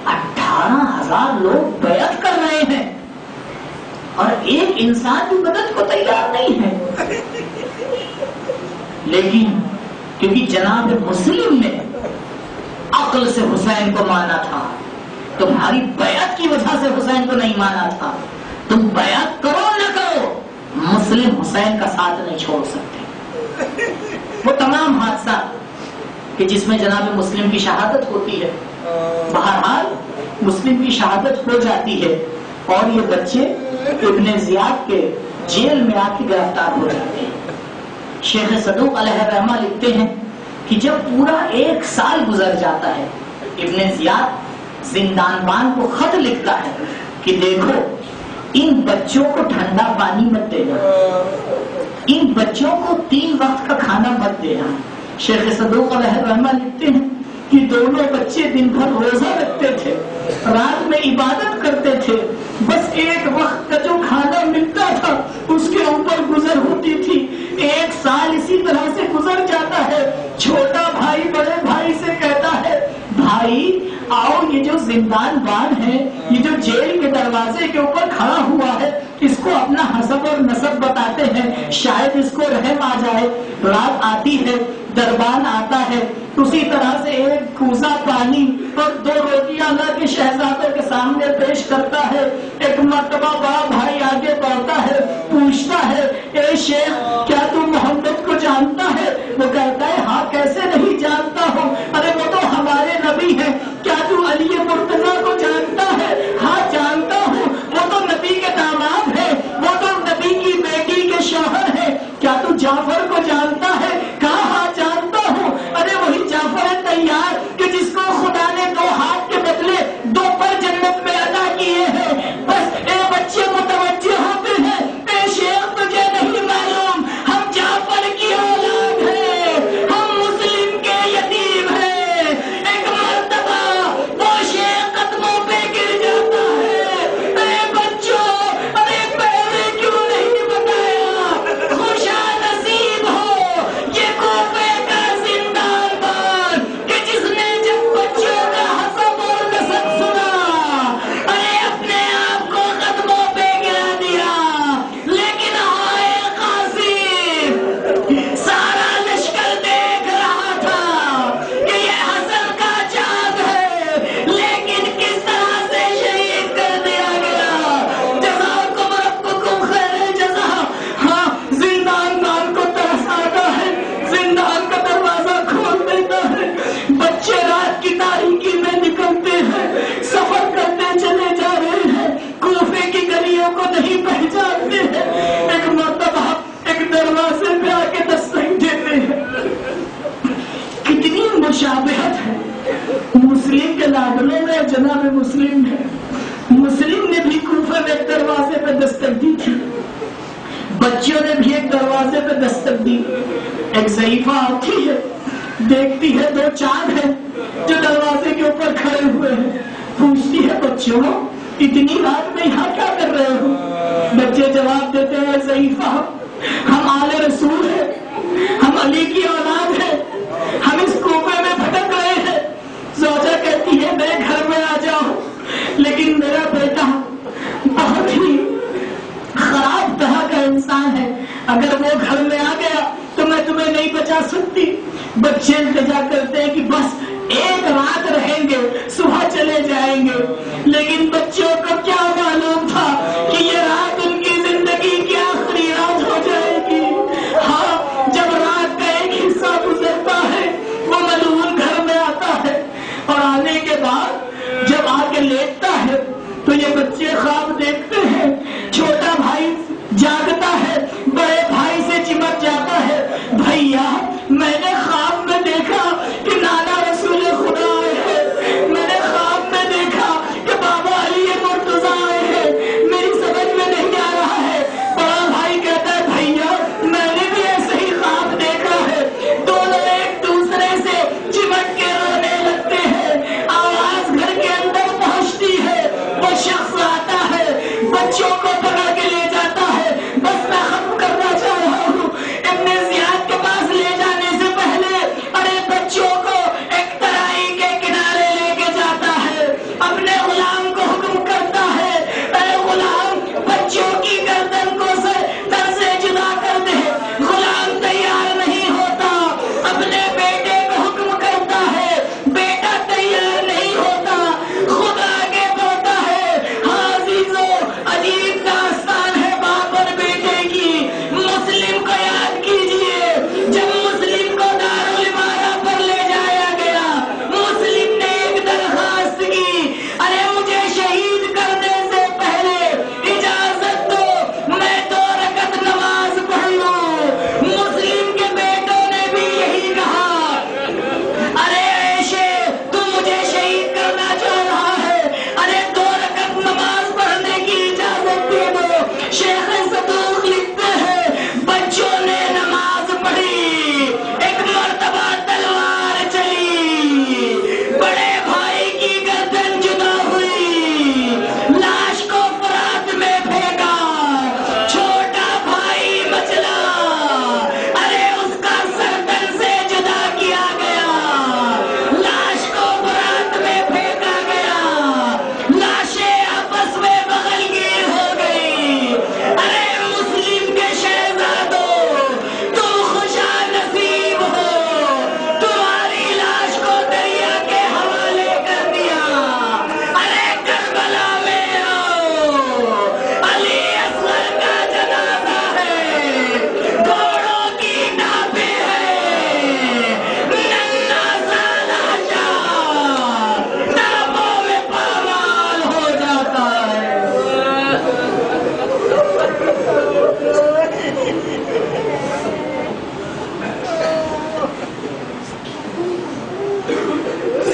18,000 لوگ بیعت کر رہے ہیں اور ایک انسان بھی مدد کو تیار نہیں ہے. لیکن کیونکہ جناب مسلم نے عقل سے حسین کو مانا تھا, تمہاری بیعت کی وجہ سے حسین کو نہیں مانا تھا. تم بیعت کرو نہ کرو, مسلم حسین کا ساتھ نہیں چھوڑ سکتے. وہ تمام حادثات کہ جس میں جناب مسلم کی شہادت ہوتی ہے, بہرحال مسلم کی شہادت ہو جاتی ہے اور یہ بچے ابن زیاد کے جیل میں آ کے گرفتار ہو جاتے ہیں. شیخ صدوق علیہ الرحمہ لکھتے ہیں کہ جب پورا 1 سال گزر جاتا ہے، ابن زیاد زندان بان کو خط لکھتا ہے کہ دیکھو ان بچوں کو ٹھنڈا پانی مت دینا، ان بچوں کو 3 وقت کا کھانا مت دینا۔ شیخ صدوق علیہ الرحمہ لکھتے ہیں کہ دونوں بچے دن بھر روزہ رکھتے تھے، رات میں عبادت کرتے تھے، بس 1 وقت کا جو کھانا ملتا تھا اس کے اوپر گزر ہوتی تھی۔ 1 سال اسی طرح سے گزر جاتا ہے۔ چھوٹا بھائی بڑے بھائی سے کہتا ہے بھائی آؤ، یہ جو زندان بان ہے، یہ جو جیل کے دروازے کے اوپر کھڑا ہوا ہے، اس کو اپنا حسب اور نسب بتاتے ہیں، شاید اس کو رحم آ جائے۔ رات آتی ہے، دربان آتا ہے، اسی طرح سے 1 کوزہ پانی اور 2 روٹیاں لا کے شہزادوں کے سامنے پیش کرتا ہے۔ ایک مرتبہ بڑا بھائی آگے بڑھتا ہے، پوچھتا ہے اے شیخ کیا تم محمد کو جانتا ہے؟ وہ کہتا ہے ہاں کیسے نہیں جانتا ہوں، ارے وہ تو ہمارے نبی ہیں۔ کیا تم علی مرتضیٰ کو جانتا ہے؟ ہاں جانتا ہوں، وہ تو نبی کے داماد ہے، وہ تو نبی کی بیٹی کے شوہر ہے۔ کیا تو جعفر کو جانتا ہے؟ کہا ہاں جانتا ہوں، ارے وہی جعفر تیار کہ جس کو خدا نے 2 ہاتھ کے بدلے 2 پر جنت میں عطا کیے ہیں۔ بس اے بچے متوجہ ہوتے ہیں، اے شیخ تجھے نہیں معلوم ہم جعفر کی اولاد ہیں، ہم مسلم کے یتیم ہیں۔ ایک مرتبہ وہ شیخ قدموں پہ گر جاتا ہے، اے بچوں ارے پہلے کیوں نہیں بتایا؟ خوشا نصیب ہو یہ کوفے کا زندان بان کہ جس نے جب بچوں کا حسب اور نسب سنا، ارے اپنے آپ کو قدموں پہ گرا دیا۔ لیکن ہائے قاسم، سارا لشکر دیکھ رہا تھا کہ یہ حسن کا چاند ہے، لیکن کس طرح سے شہید کر دیا گیا۔ جزاکم ربکم خیر الجزا۔ ہاں زندان بان کو ترس آتا ہے، زندان کا دروازہ کھول دیتا ہے، بچے رات کی تاریکی میں نکلتے ہیں، سفر کرتے چلے جا رہے ہیں، کوفے کی گلیوں کو نہیں پہچانتے ہیں۔ ایک مرتبہ ایک دروازے پہ آ کے دستک دیتے ہیں۔ کتنی مشابہت ہے مسلم کے لادلوں میں، جناب مسلم ہے۔ مسلم نے بھی کوفے میں ایک دروازے پہ دستک دی تھی، بچوں نے بھی ایک دروازے پہ دستک دی۔ ایک ضعیفہ آتی ہے، دیکھتی ہے 2 چاند ہیں جو دروازے کے اوپر کھڑے ہوئے ہیں، پوچھتی ہے بچوں اتنی رات میں یہاں کیا کر رہے ہو؟ بچے جواب دیتے ہیں ضعیفہ ہم آل رسول ہیں، ہم علی کی اولاد ہیں، ہم اس کوفے میں بھٹک رہے ہیں۔ زوجہ کہتی ہے میں گھر میں آ جاؤں، لیکن میرا بیٹا بہت ہی خراب طرح کا انسان ہے، اگر وہ گھر میں آ گیا تو میں تمہیں نہیں بچا سکتی۔ بچے التجا کرتے ہیں کہ بس 1 رات رہیں گے، صبح چلے جائیں گے، لیکن بچوں کو کیا معلوم تھا کہ یہ رات ان کی زندگی کی آخری رات ہو جائے گی۔ ہاں جب رات کا ایک حصہ گزرتا ہے وہ ملعون گھر میں آتا ہے، اور آنے کے بعد جب آ کے لیٹتا ہے تو یہ بچے خواب دیکھتے ہیں، چھوٹا بھائی جاگتا ہے، بڑے بھائی سے چمٹ جاتا ہے، بھیا میں نے خواب میں دیکھا کہ نانا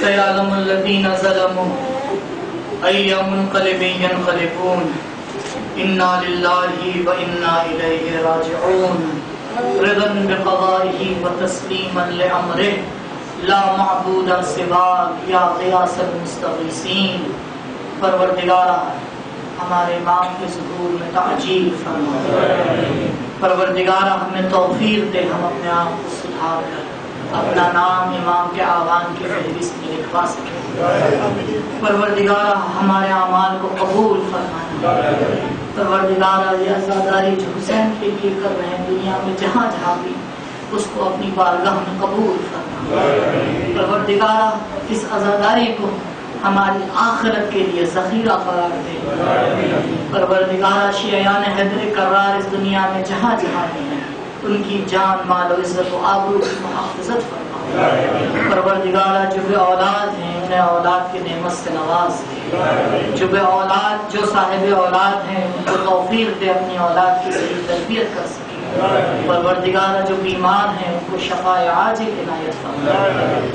سيعلم الذين ظلموا أي منقلب ينقلبون إنا لله وإنا إليه راجعون رضا بقضائه وتسليما لأمره لا معبود سواك يا غياث المستغيثين. پروردگارا ہمارے امام کے ظہور میں تعجیل فرما. پروردگارا ہمیں توفیق دے ہم اپنے آپ کو سدھار کر اپنا نام امام کے آوان کی فہرست میں لکھوا سکیں. پروردگارا ہمارے اعمال کو قبول فرمانا. پروردگارا یہ عزاداری جو حسین کے لیے کر رہے ہیں دنیا میں جہاں جہاں بھی اس کو اپنی بارگاہ میں قبول فرما. پروردگارا اس عزاداری کو ہماری آخرت کے لیے ذخیرہ قرار دے. پروردگارا شیعیان حیدر کرار اس دنیا میں جہاں جہاں بھی ہیں ان کی جان مال و عزت و آبرو کی محافظت فرما. پروردگارا جو بے اولاد ہیں انہیں اولاد کی نعمت سے نواز دے. جو بے اولاد جو صاحب اولاد ہیں ان کو توفیق دے اپنی اولاد کی صحیح تربیت کر سکے. پروردگارا جو بیمار ہیں ان کو شفاء عاجل عنایت فرما.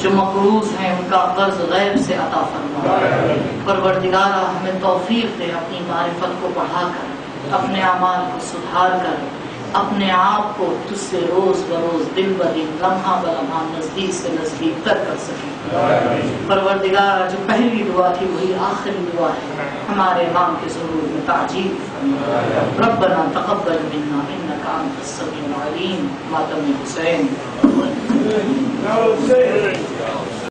جو مقروض ہیں ان کا قرض غیب سے عطا فرما. پروردگارا ہمیں توفیق دے اپنی معرفت کو بڑھا کر اپنے اعمال کو سدھار کر اپنے آپ کو تجھ سے روز بروز دن بدن لمحہ بلمحہ نزدیک سے نزدیک تر کر سکیں. پروردگارا جو پہلی دعا تھی وہی آخری دعا ہے. ہمارے امام کے ظہور میں تعجیل فرما. ربنا تقبل منا انک انت السمیع العلیم. ماتم حسین.